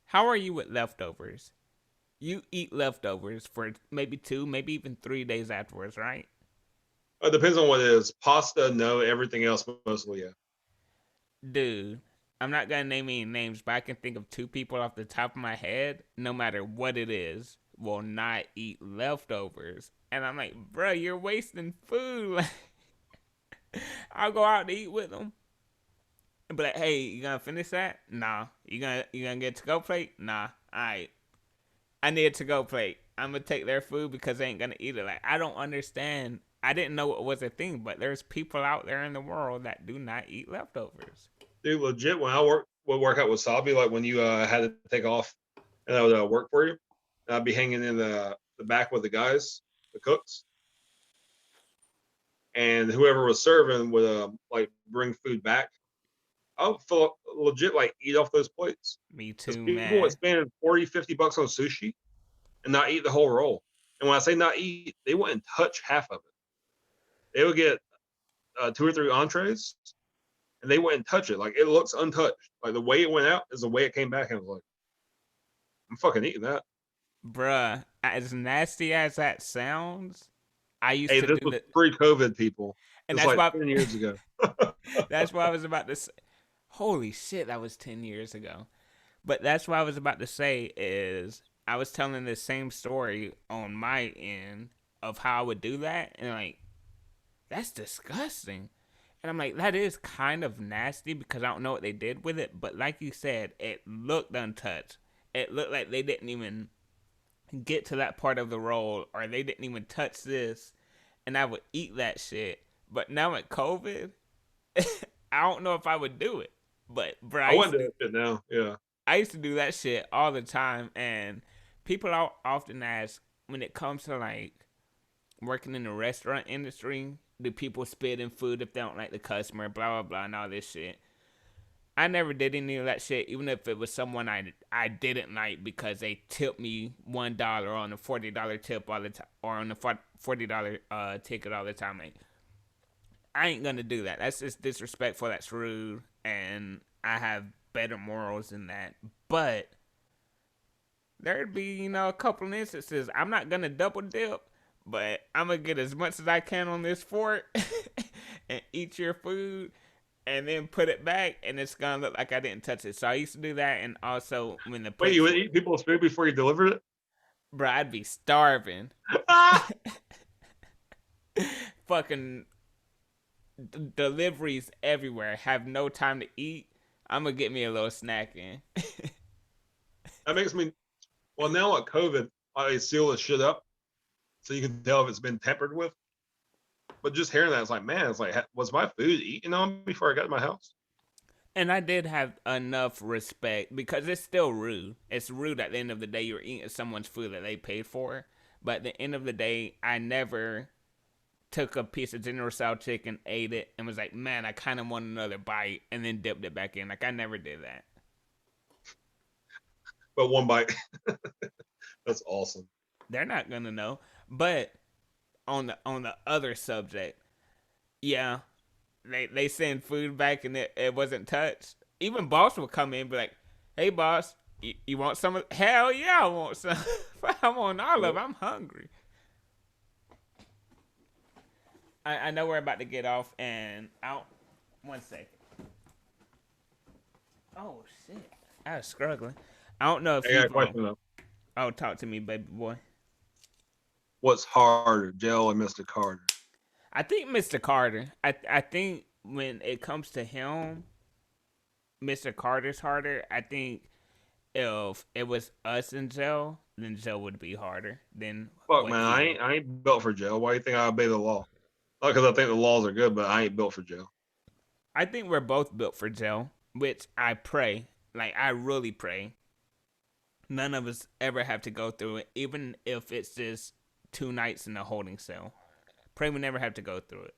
How are you with leftovers? You eat leftovers for maybe 2, maybe even 3 days afterwards, right? It depends on what it is. Pasta, no. Everything else, mostly, yeah. Dude, I'm not gonna name any names, but I can think of 2 people off the top of my head, no matter what it is, will not eat leftovers. And I'm like, bro, you're wasting food. I'll go out to eat with them. And be like, hey, you gonna finish that? Nah. You gonna get a to go plate? Nah. Alright. I need a to go plate. I'm gonna take their food because they ain't gonna eat it. Like, I don't understand. I didn't know it was a thing, but there's people out there in the world that do not eat leftovers. Dude, legit, when I would work out with Sabi, like when you had to take off and I would work for you, and I'd be hanging in the back with the guys, the cooks, and whoever was serving would like bring food back. I'll feel legit like eat off those plates Me because too, people would man. spend 40, $50 on sushi and not eat the whole roll. And when I say not eat, they wouldn't touch half of it. They would get two or three entrees and they wouldn't touch it. Like it looks untouched. Like the way it went out is the way it came back. And I was like, I'm fucking eating that. Bruh, as nasty as that sounds, I used Hey, to this do was that. pre-COVID, people. And It's that's like why 10 years ago. that's what I was about to say. Holy shit, that was 10 years ago. But that's what I was about to say is I was telling the same story on my end of how I would do that and like that's disgusting. And I'm like, that is kind of nasty because I don't know what they did with it. But like you said, it looked untouched. It looked like they didn't even get to that part of the roll or they didn't even touch this. And I would eat that shit. But now with COVID, I don't know if I would do it. But bro, I wouldn't do that shit now. Yeah. I used to do that shit all the time. And people often ask when it comes to like working in the restaurant industry, do people spit in food if they don't like the customer, blah blah blah, and all this shit. I never did any of that shit, even if it was someone I didn't like because they tipped me $1 on a $40 tip all the time, or on the $40 ticket all the time. Like, I ain't gonna do that. That's just disrespectful. That's rude, and I have better morals than that. But there'd be, a couple of instances. I'm not gonna double dip, but I'm gonna get as much as I can on this fork and eat your food and then put it back and it's gonna look like I didn't touch it. So I used to do that, and also when the Wait, you plates would were, eat people's food before you delivered it? bro, I'd be starving. Ah! Fucking deliveries everywhere. Have no time to eat. I'm gonna get me a little snack in. That makes me, well, now with COVID, I seal this shit up so you can tell if it's been tampered with. But just hearing that, it's like, man, it's like, was my food eaten on before I got to my house? And I did have enough respect because it's still rude. It's rude at the end of the day. You're eating someone's food that they paid for. But at the end of the day, I never took a piece of General Tso chicken, ate it, and was like, man, I kind of want another bite, and then dipped it back in. Like, I never did that. But one bite. That's awesome. They're not going to know. But on the other subject, yeah, they send food back and it wasn't touched. Even boss would come in and be like, hey, boss, you want some of, hell yeah, I want some. I want all of it. I'm hungry. I know we're about to get off, and out. 1 second. Oh shit, I was struggling. I don't know if I got a you've. question though. Oh, talk to me, baby boy. What's harder, Jill and Mr. Carter? I think Mr. Carter. I think when it comes to him, Mr. Carter's harder. I think if it was us in jail, then jail would be harder than Fuck, what man, he is. I ain't built for jail. Why do you think I obey the law? Not because I think the laws are good, but I ain't built for jail. I think we're both built for jail, which I pray. Like, I really pray none of us ever have to go through it, even if it's just 2 nights in a holding cell. Pray we never have to go through it.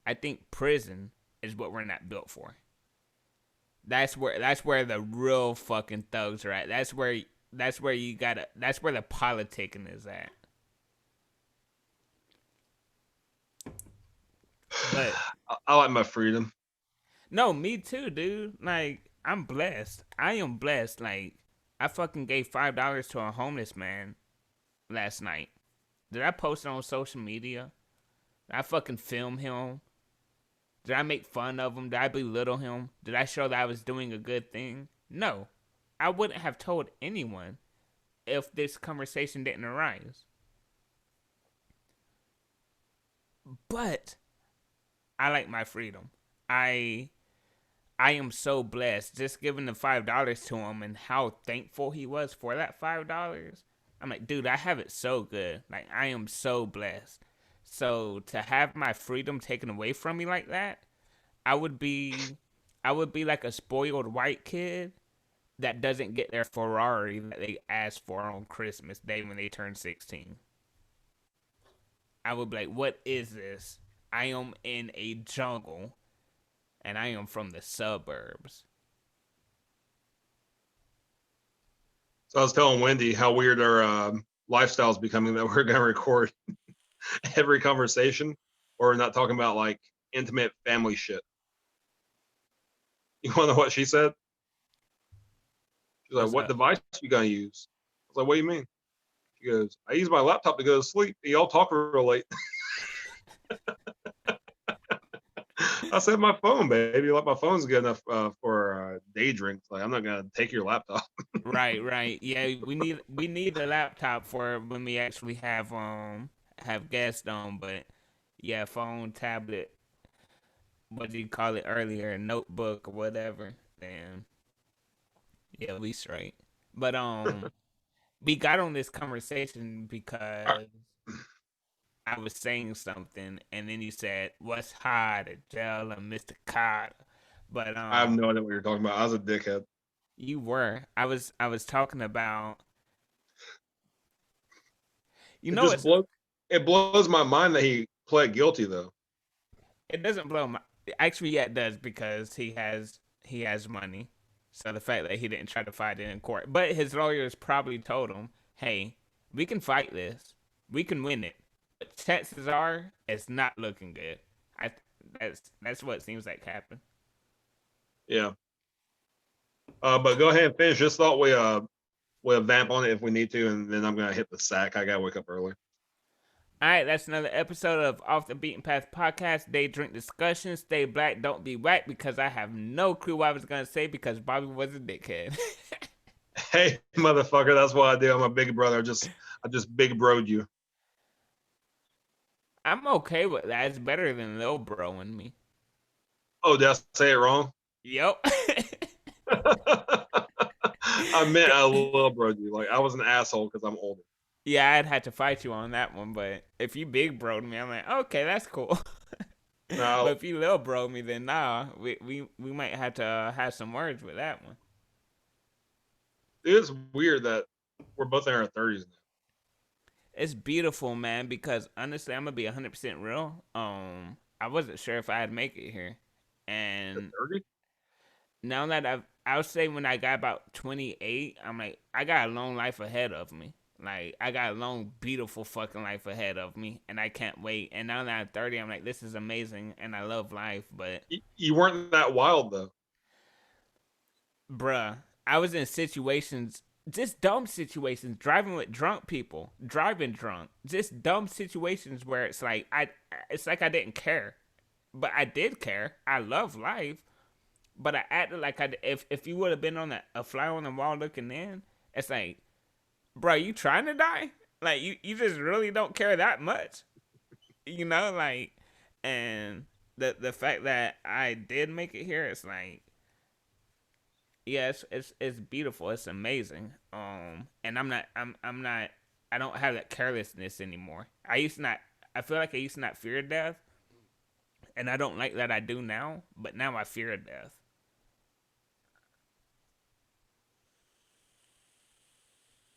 I think prison is what we're not built for. That's where the real fucking thugs are at. That's where you gotta that's where the politicking is at. But I like my freedom. no, me too, dude. Like, I'm blessed. I am blessed. Like, I fucking gave $5 to a homeless man last night. Did I post it on social media? Did I fucking film him? Did I make fun of him? Did I belittle him? Did I show that I was doing a good thing? No. I wouldn't have told anyone if this conversation didn't arise. But I like my freedom. I I am so blessed just giving the $5 to him and how thankful he was for that $5. I'm like, dude, I have it so good. Like, I am so blessed. So to have my freedom taken away from me like that, I would be I would be like a spoiled white kid that doesn't get their Ferrari that they asked for on Christmas Day when they turn 16. I would be like, what is this? I am in a jungle and I am from the suburbs. So I was telling Wendy how weird our lifestyle's becoming that we're going to record every conversation, or we're not talking about like intimate family shit. You want to know what she said? She's like, What's "What up? device you gonna use?" I was like, "What do you mean?" She goes, "I use my laptop to go to sleep. Y'all talk real late." I said, "My phone, baby. Like my phone's good enough for day drinks. Like I'm not gonna take your laptop." Right, right. Yeah, we need the laptop for when we actually have guests on, but yeah, phone, tablet, what did you call it earlier, notebook or whatever. Then yeah, we straight. But we got on this conversation because I was saying something, and then you said, "What's hot, Adele and Mr. Carter?" But I have no idea what you're talking about. I was a dickhead. you were. I was talking about. You It know, just it's blows. It blows my mind that he pled guilty though. it doesn't blow my. Actually, yeah, it does because he has money. So the fact that he didn't try to fight it in court, but his lawyers probably told him, "Hey, we can fight this. We can win it. But chances are, it's not looking good." I that's what it seems like happened. Yeah. But go ahead and finish. Just thought we'll vamp on it if we need to, and then I'm gonna hit the sack. I gotta wake up early. All right, that's another episode of Off the Beaten Path podcast. Day drink discussion. Stay black, don't be whack. Because I have no clue what I was gonna say because Bobby was a dickhead. Hey, motherfucker, that's what I do. I'm a big brother. I just big broed you. I'm okay with that. It's better than Lil Bro and me. Oh, did I say it wrong? Yep. I meant I love broed you. Like I was an asshole because I'm older. Yeah, I'd had to fight you on that one, but if you big broed me, I'm like, okay, that's cool. But Now if you little bro me, then nah, we might have to have some words with that one. it is weird that we're both in our 30s now. It's beautiful, man, because honestly, I'm gonna be 100% real. I wasn't sure if I'd make it here, You're and 30? now that I'll say when I got about 28, I'm like, I got a long life ahead of me. Like, I got a long, beautiful fucking life ahead of me, and I can't wait. And now that I'm 30, I'm like, this is amazing, and I love life. But, You weren't that wild though. bruh, I was in situations, just dumb situations, driving with drunk people, driving drunk, just dumb situations where it's like I didn't care, but I did care. I love life, but I acted like if you would have been on a fly on the wall looking in, it's like, bro, you trying to die? Like you just really don't care that much, like, and the fact that I did make it here, it's like, yeah, it's beautiful, it's amazing. And I'm not, I don't have that carelessness anymore. I feel like I used to not fear death, and I don't like that I do now, but now I fear death.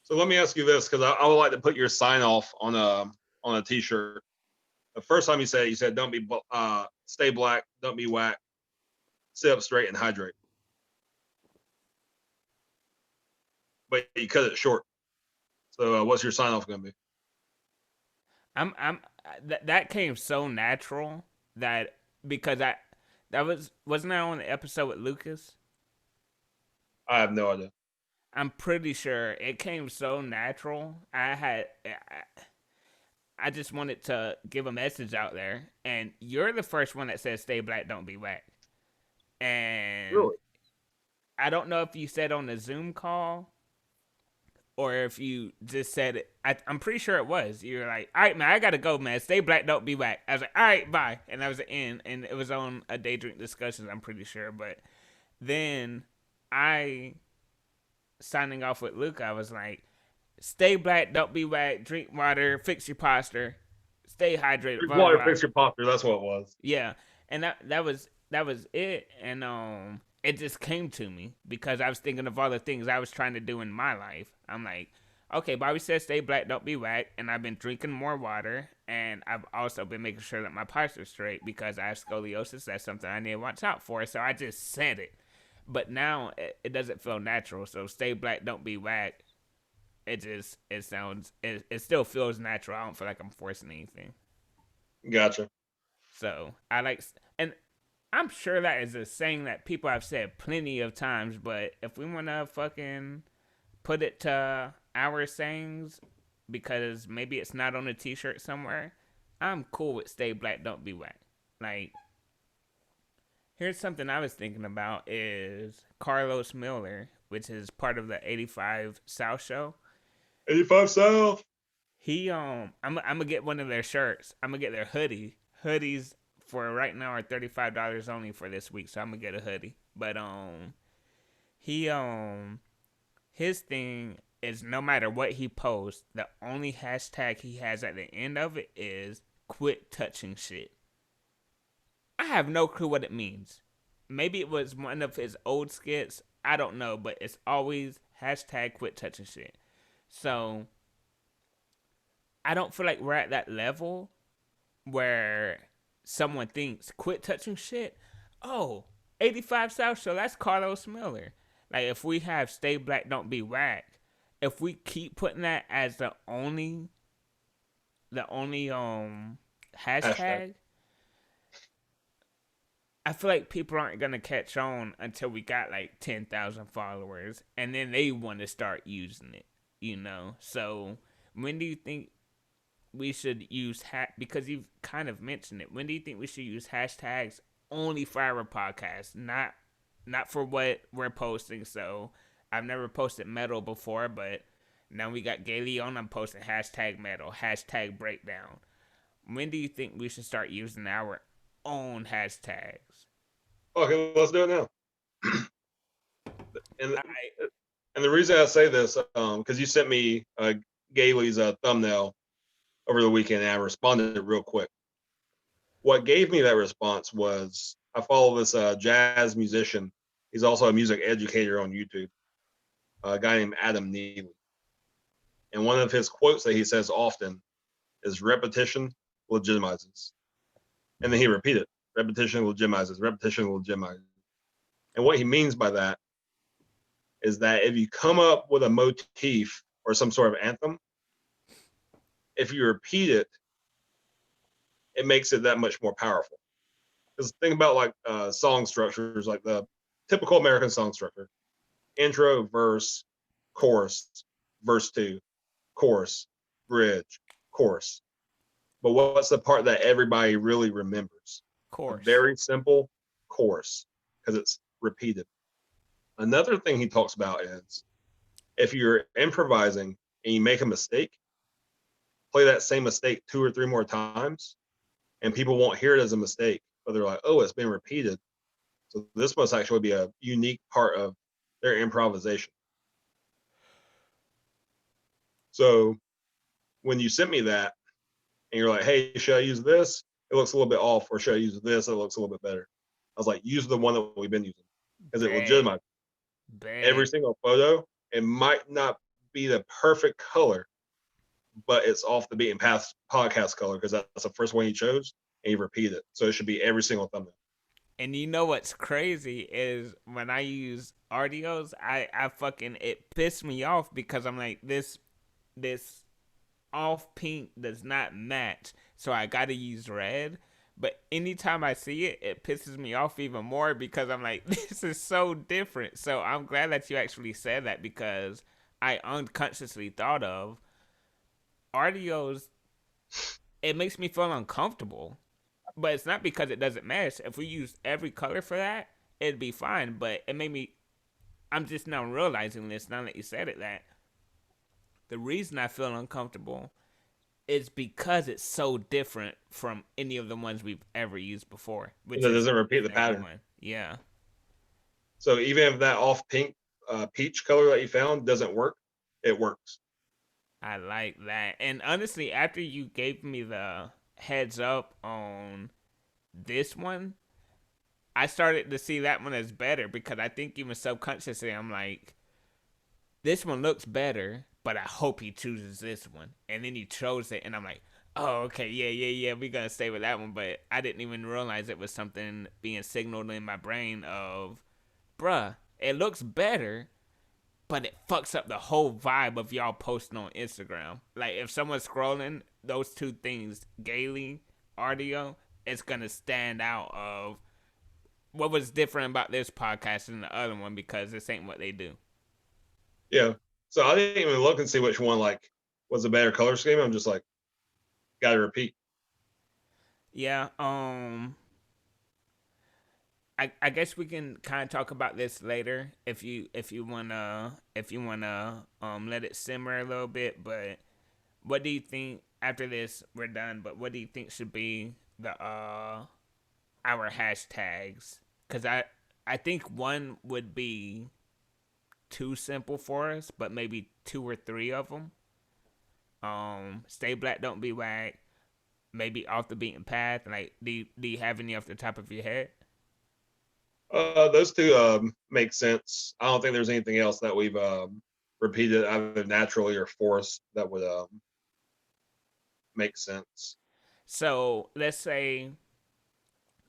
So let me ask you this, because I would like to put your sign off on a t-shirt. The first time you said don't be stay black, don't be whack, sit up straight and hydrate. But you cut it short. So what's your sign off gonna be? I'm that came so natural that because I that wasn't I on the episode with Lucas? I have no idea. I'm pretty sure it came so natural. I just wanted to give a message out there, and you're the first one that says "Stay black, don't be whack." And Really? I don't know if you said on the Zoom call or if you just said it. I'm pretty sure it was. You were like, "All right, man, I gotta go, man. Stay black, don't be whack." I was like, "All right, bye," and that was the end. And it was on a day drink discussions. I'm pretty sure, but then I signing off with Luke. I was like, "Stay black, don't be whack. Drink water, fix your posture, stay hydrated." Drink Blah blah water, blah. fix your posture. That's what it was. Yeah, and that was it. And it just came to me because I was thinking of all the things I was trying to do in my life. I'm like, Okay, Bobby says stay black, don't be whack, and I've been drinking more water, and I've also been making sure that my pipes are straight because I have scoliosis. That's something I need to watch out for. So I just said it, but now it doesn't feel natural. So stay black, don't be whack. It sounds it still feels natural. I don't feel like I'm forcing anything. Gotcha. So I like, and I'm sure that is a saying that people have said plenty of times. But if we wanna fucking put it to our sayings, because maybe it's not on a T-shirt somewhere, I'm cool with stay black, don't be whack. Like, here's something I was thinking about is Carlos Miller, which is part of the 85 South show. 85 South. I'm gonna get one of their shirts. I'm gonna get their hoodies for right now are $35 only for this week, so I'm gonna get a hoodie. But he his thing is no matter what he posts, the only hashtag he has at the end of it is quit touching shit. I have no clue what it means. Maybe it was one of his old skits. I don't know, but it's always hashtag quit touching shit. So I don't feel like we're at that level where someone thinks quit touching shit. Oh, 85 South Show, that's Carlos Miller. Like if we have stay black, don't be whack, if we keep putting that as the only Hashtag. hashtag, I feel like people aren't gonna catch on until we got like 10,000 followers, and then they want to start using it. So when do you think we should use because you've kind of mentioned it? When do you think we should use hashtags only for our podcast, not for what we're posting? So I've never posted metal before, but now we got Gay Leon. I'm posting hashtag metal, hashtag breakdown. When do you think we should start using our own hashtags? Okay, let's do it now. and I and the reason I say this, because you sent me Gailey's thumbnail over the weekend, and I responded real quick. What gave me that response was I follow this jazz musician. He's also a music educator on YouTube, a guy named Adam Neely. And one of his quotes that he says often is repetition legitimizes. And then he repeated, repetition legitimizes, repetition legitimizes. And what he means by that is that if you come up with a motif or some sort of anthem, if you repeat it, it makes it that much more powerful. Because think about like song structures, like the typical American song structure: intro, verse, chorus, verse two, chorus, bridge, chorus. But what's the part that everybody really remembers? A course. very simple chorus because it's repeated. Another thing he talks about is if you're improvising and you make a mistake, play that same mistake 2 or 3 more times, and people won't hear it as a mistake, but they're like, oh, it's been repeated. So this must actually be a unique part of their improvisation. So when you sent me that and you're like, hey, should I use this? It looks a little bit off. Or should I use this? It looks a little bit better. I was like, use the one that we've been using because it Bad. legitimizes every Bad. single photo. It might not be the perfect color, but it's off the beaten path podcast color because that's the first one you chose and you repeat it. So it should be every single thumbnail. And you know what's crazy is when I use Artios, I fucking it pissed me off because I'm like this off pink does not match, so I gotta use red. But anytime I see it, it pisses me off even more because I'm like, this is so different. So I'm glad that you actually said that because I unconsciously thought of Artios. It makes me feel uncomfortable, but it's not because it doesn't match. If we use every color for that, it'd be fine. But it made me. I'm just now realizing this now that you said it that the reason I feel uncomfortable is because it's so different from any of the ones we've ever used before, which It is doesn't repeat each the and every pattern. one. Yeah, So even if that off pink peach color that you found doesn't work, it works. I like that. And honestly, after you gave me the heads up on this one, I started to see that one as better because I think even subconsciously I'm like, this one looks better. but I hope he chooses this one. And then he chose it, and I'm like, oh, okay, yeah, we're gonna stay with that one. But I didn't even realize it was something being signaled in my brain of, bruh, it looks better, but it fucks up the whole vibe of y'all posting on Instagram. Like if someone's scrolling those two things, gaily, audio, it's gonna stand out of what was different about this podcast than the other one because this ain't what they do. Yeah. So I didn't even look and see which one like was a better color scheme. I'm just like, gotta repeat. Yeah, I guess we can kind of talk about this later if you wanna let it simmer a little bit. But what do you think after this? We're done. But what do you think should be the our hashtags? Because I think one would be too simple for us, but maybe two or three of them. Stay black, don't be whack. Maybe off the beaten path. Like, do you have any off the top of your head? Those two make sense. I don't think there's anything else that we've repeated either naturally or forced that would make sense. So let's say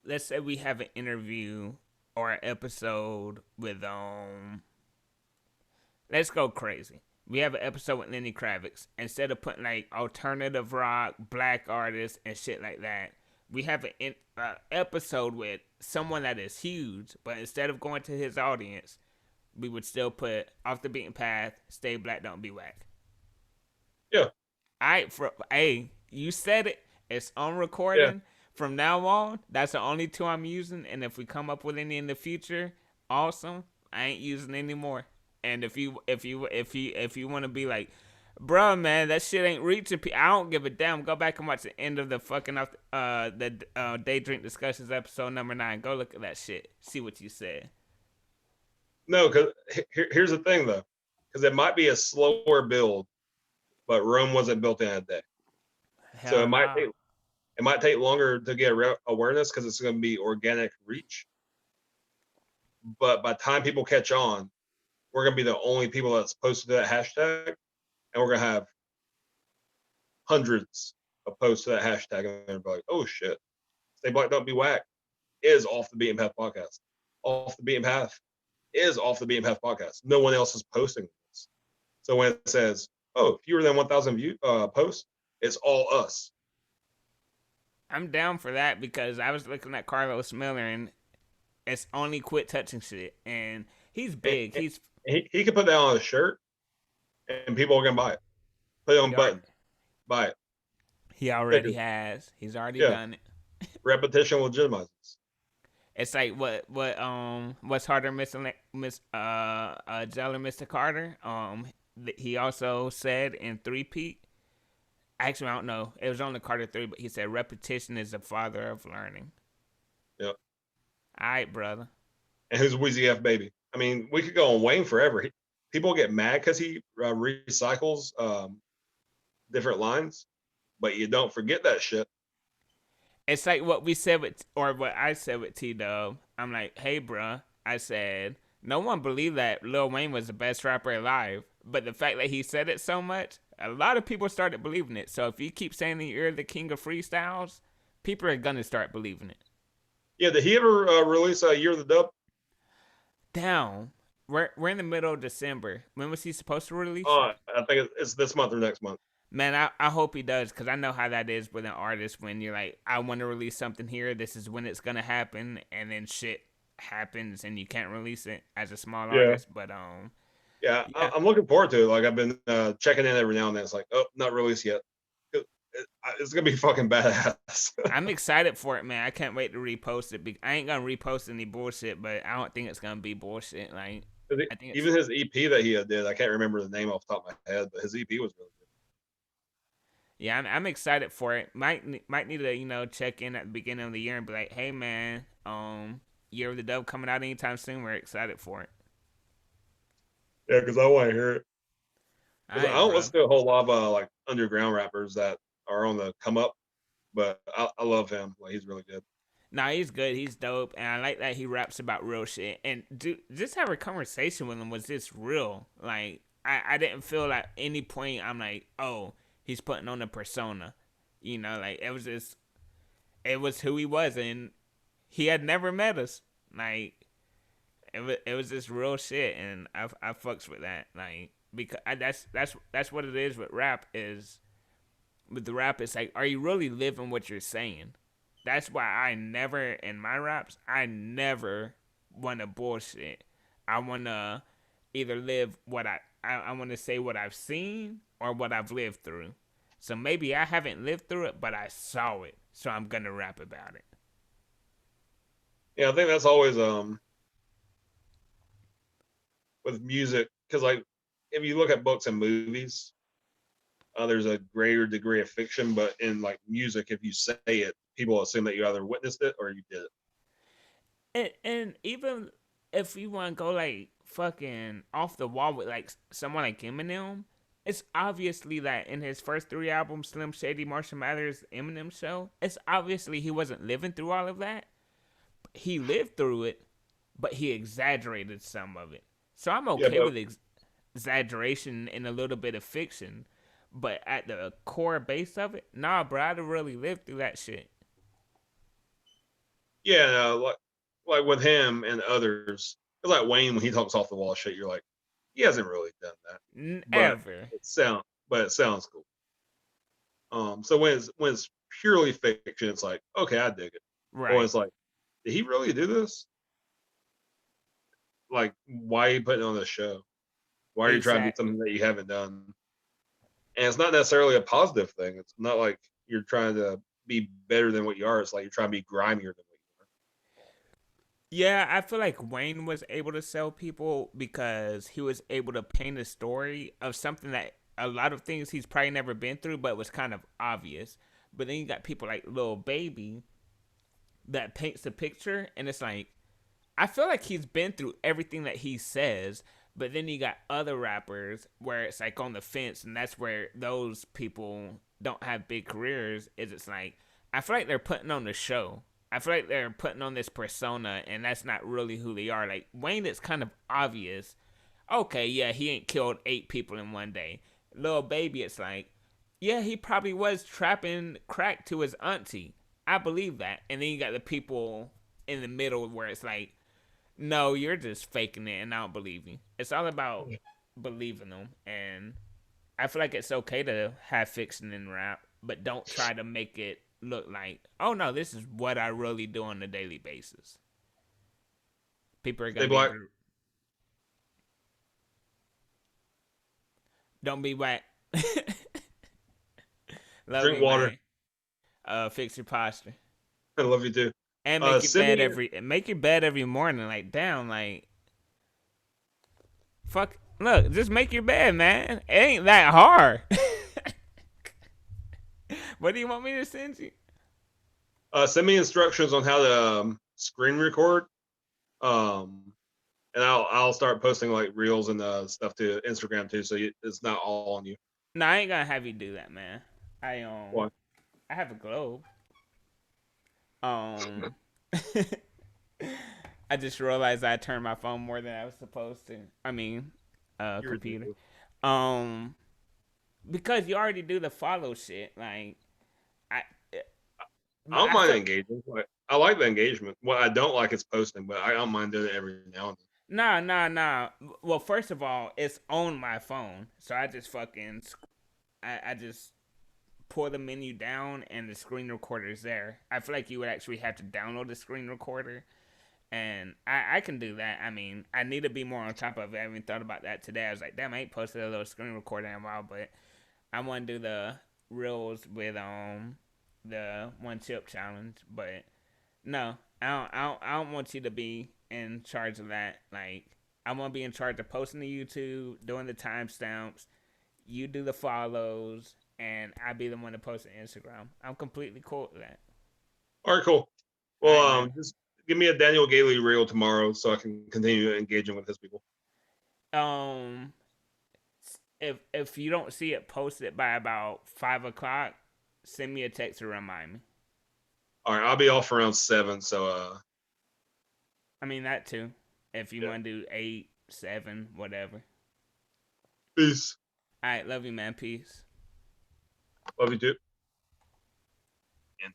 we have an interview or an episode with let's go crazy. We have an episode with Lenny Kravitz. Instead of putting like alternative rock, black artists, and shit like that, we have an episode with someone that is huge. But instead of going to his audience, we would still put off the beaten path, stay black, don't be whack. Yeah. Hey, you said it. It's on Yeah. recording. From now on, that's the only two I'm using. And if we come up with any in the future, awesome. I ain't using any more. And if you want to be like, bruh, man, that shit ain't reaching. I don't give a damn. Go back and watch the end of the fucking Day Drink Discussions episode number 9. Go look at that shit. See what you said. No, because here's the thing though, because it might be a slower build, but Rome wasn't built in a day, so Hell no. it might take longer to get awareness because it's going to be organic reach. But by the time people catch on, we're going to be the only people that's posted to that hashtag, and we're going to have hundreds of posts to that hashtag, and they're like, "Oh shit, stay black, don't be whack" is off the beaten path podcast. Off the beaten path is off the beaten path podcast. No one else is posting this. So when it says, "Oh, fewer than 1,000 posts," it's all us. I'm down for that because I was looking at Carlos Miller and it's only quit touching shit. And he's And, big. and he could put that on a shirt, and people are gonna buy it. Put it on He already, button, buy it. he already Stickers. has. He's already Yeah, done it. repetition legitimizes. It's like what's harder, Jeller, Mr. Carter. He also said in three-peat. Actually, I don't know. It was on the Carter 3, but he said repetition is the father of learning. Yep. All right, brother. And who's Wheezy F Baby? I mean, we could go on Wayne forever. People get mad because he recycles different lines, but you don't forget that shit. It's like what we said with, or what I said with T Dub. I'm like, hey, bruh. I said, no one believed that Lil Wayne was the best rapper alive. But the fact that he said it so much, a lot of people started believing it. So if you keep saying that you're the king of freestyles, people are going to start believing it. Yeah, did he ever release a Year of the Dub? Down. We're in the middle of December. When was he supposed to release it? I think it's this month or next month. Man, I hope he does because I know how that is with an artist when you're like, I want to release something here. This is when it's going to happen. And then shit happens and you can't release it as a small Yeah. artist. But Yeah, yeah, I'm looking forward to it. Like I've been checking in every now and then. It's like, oh, not released yet. It's gonna be fucking badass. I'm excited for it, man. I can't wait to repost it. I ain't gonna repost any bullshit, but I don't think it's gonna be bullshit. Like I think it's Even his EP that he did, I can't remember the name off the top of my head, but his EP was really good. yeah, I'm excited for it. Might need to check in at the beginning of the year and be like, hey man, Year of the Dove coming out anytime soon. We're excited for it. Yeah, because I want to hear it. All Because I right, don't bro. listen to a whole lot of like underground rappers that are on the come up, but I love him. Like he's really good. Nah, he's good. He's dope, and I like that he raps about real shit. And just have a conversation with him was just real. Like I didn't feel at any point I'm like, oh, he's putting on a persona. You know, like it was who he was, and he had never met us. Like it was just real shit, and I fucks with that. Like because that's what it is with rap is with the rap. It's like, are you really living what you're saying? That's why I never in my raps I never want to bullshit. I want to either live what I want to say what I've seen or what I've lived through. So maybe I haven't lived through it, but I saw it, so I'm gonna rap about it. Yeah, I think that's always with music because like if you look at books and movies, there's a greater degree of fiction, but in like music, if you say it, people assume that you either witnessed it or you did it. And even if you want to go like fucking off the wall with like someone like Eminem, it's obviously that in his first three albums, Slim Shady, Marshall Mathers, Eminem Show, it's obviously he wasn't living through all of that. He lived through it, but he exaggerated some of it. So I'm Yeah, okay but with exaggeration and a little bit of fiction, but at the core base of it, nah, bro, I'd really lived through that shit. yeah, no, like with him and others, it's like Wayne when he talks off the wall shit. You're like, he hasn't really done that, but Ever. it sounds cool. So when it's purely fiction, it's like, okay, I dig it. But when Right. it's like, did he really do this? Like, why are you putting on this show? Why are you trying to do Exactly. something that you haven't done? And it's not necessarily a positive thing. It's not like you're trying to be better than what you are. It's like you're trying to be grimier than what you Yeah, I feel like Wayne was able to sell people because he was able to paint a story of something that a lot of things he's probably never been through, but was kind of obvious. But then you got people like Lil Baby that paints the picture, and it's like, I feel like he's been through everything that he says, but then you got other rappers where it's like on the fence, and that's where those people don't have big careers. Is it's like I feel like they're putting on the show. I feel like they're putting on this persona, and that's not really who they are. Like Wayne, it's kind of obvious. Okay, yeah, he ain't killed 8 people in one day. Lil Baby, it's like, yeah, he probably was trapping crack to his auntie. I believe that. And then you got the people in the middle where it's like, no, you're just faking it, and I don't believe you. It's all about are. believing them, and I feel like it's okay to have fiction in rap, but don't try to make it look like, oh no, this is what I really do on a daily basis. People are Stay gonna be black, able to. Don't be whack. Love drink you, water. man. Fix your posture I love you too. and make your Send bed me every morning. Like damn, like fuck. Look, just make your bed, man. It ain't that hard. What do you want me to send you? send me instructions on how to screen record. Um, and I'll start posting like reels and stuff to Instagram too, so it's not all on you. No, I ain't gonna have you do that, man. I Why? I have a globe. Um, I just realized I turned my phone more than I was supposed to. I mean, You're computer. ridiculous. Um, because you already do the follow shit. Like I, I don't I mind feel engaging. Like, I like the engagement. What I don't like is posting, but I don't mind doing it every now and then. nah. Well, first of all, it's on my phone, so I just fucking I just pull the menu down and the screen recorder is there. I feel like you would actually have to download the screen recorder, and I can do that. I mean, I need to be more on top of it. I haven't thought about that today. I was like, damn, I ain't posted a little screen recorder in a while, but I want to do the reels with the one chip challenge. But no, I don't want you to be in charge of that. Like, I want to be in charge of posting to YouTube, doing the timestamps. You do the follows, and I be the one to post to Instagram. I'm completely cool with that. All right, cool. All Well, right, man. just give me a Daniel Gailey reel tomorrow so I can continue engaging with his people. Um, if you don't see it posted by about 5 o'clock, send me a text to remind me. All right, I'll be off around 7, so I mean that too. If you yeah. want to do 8, 7, whatever. Peace. All right, love you, man. Peace. Love you too. And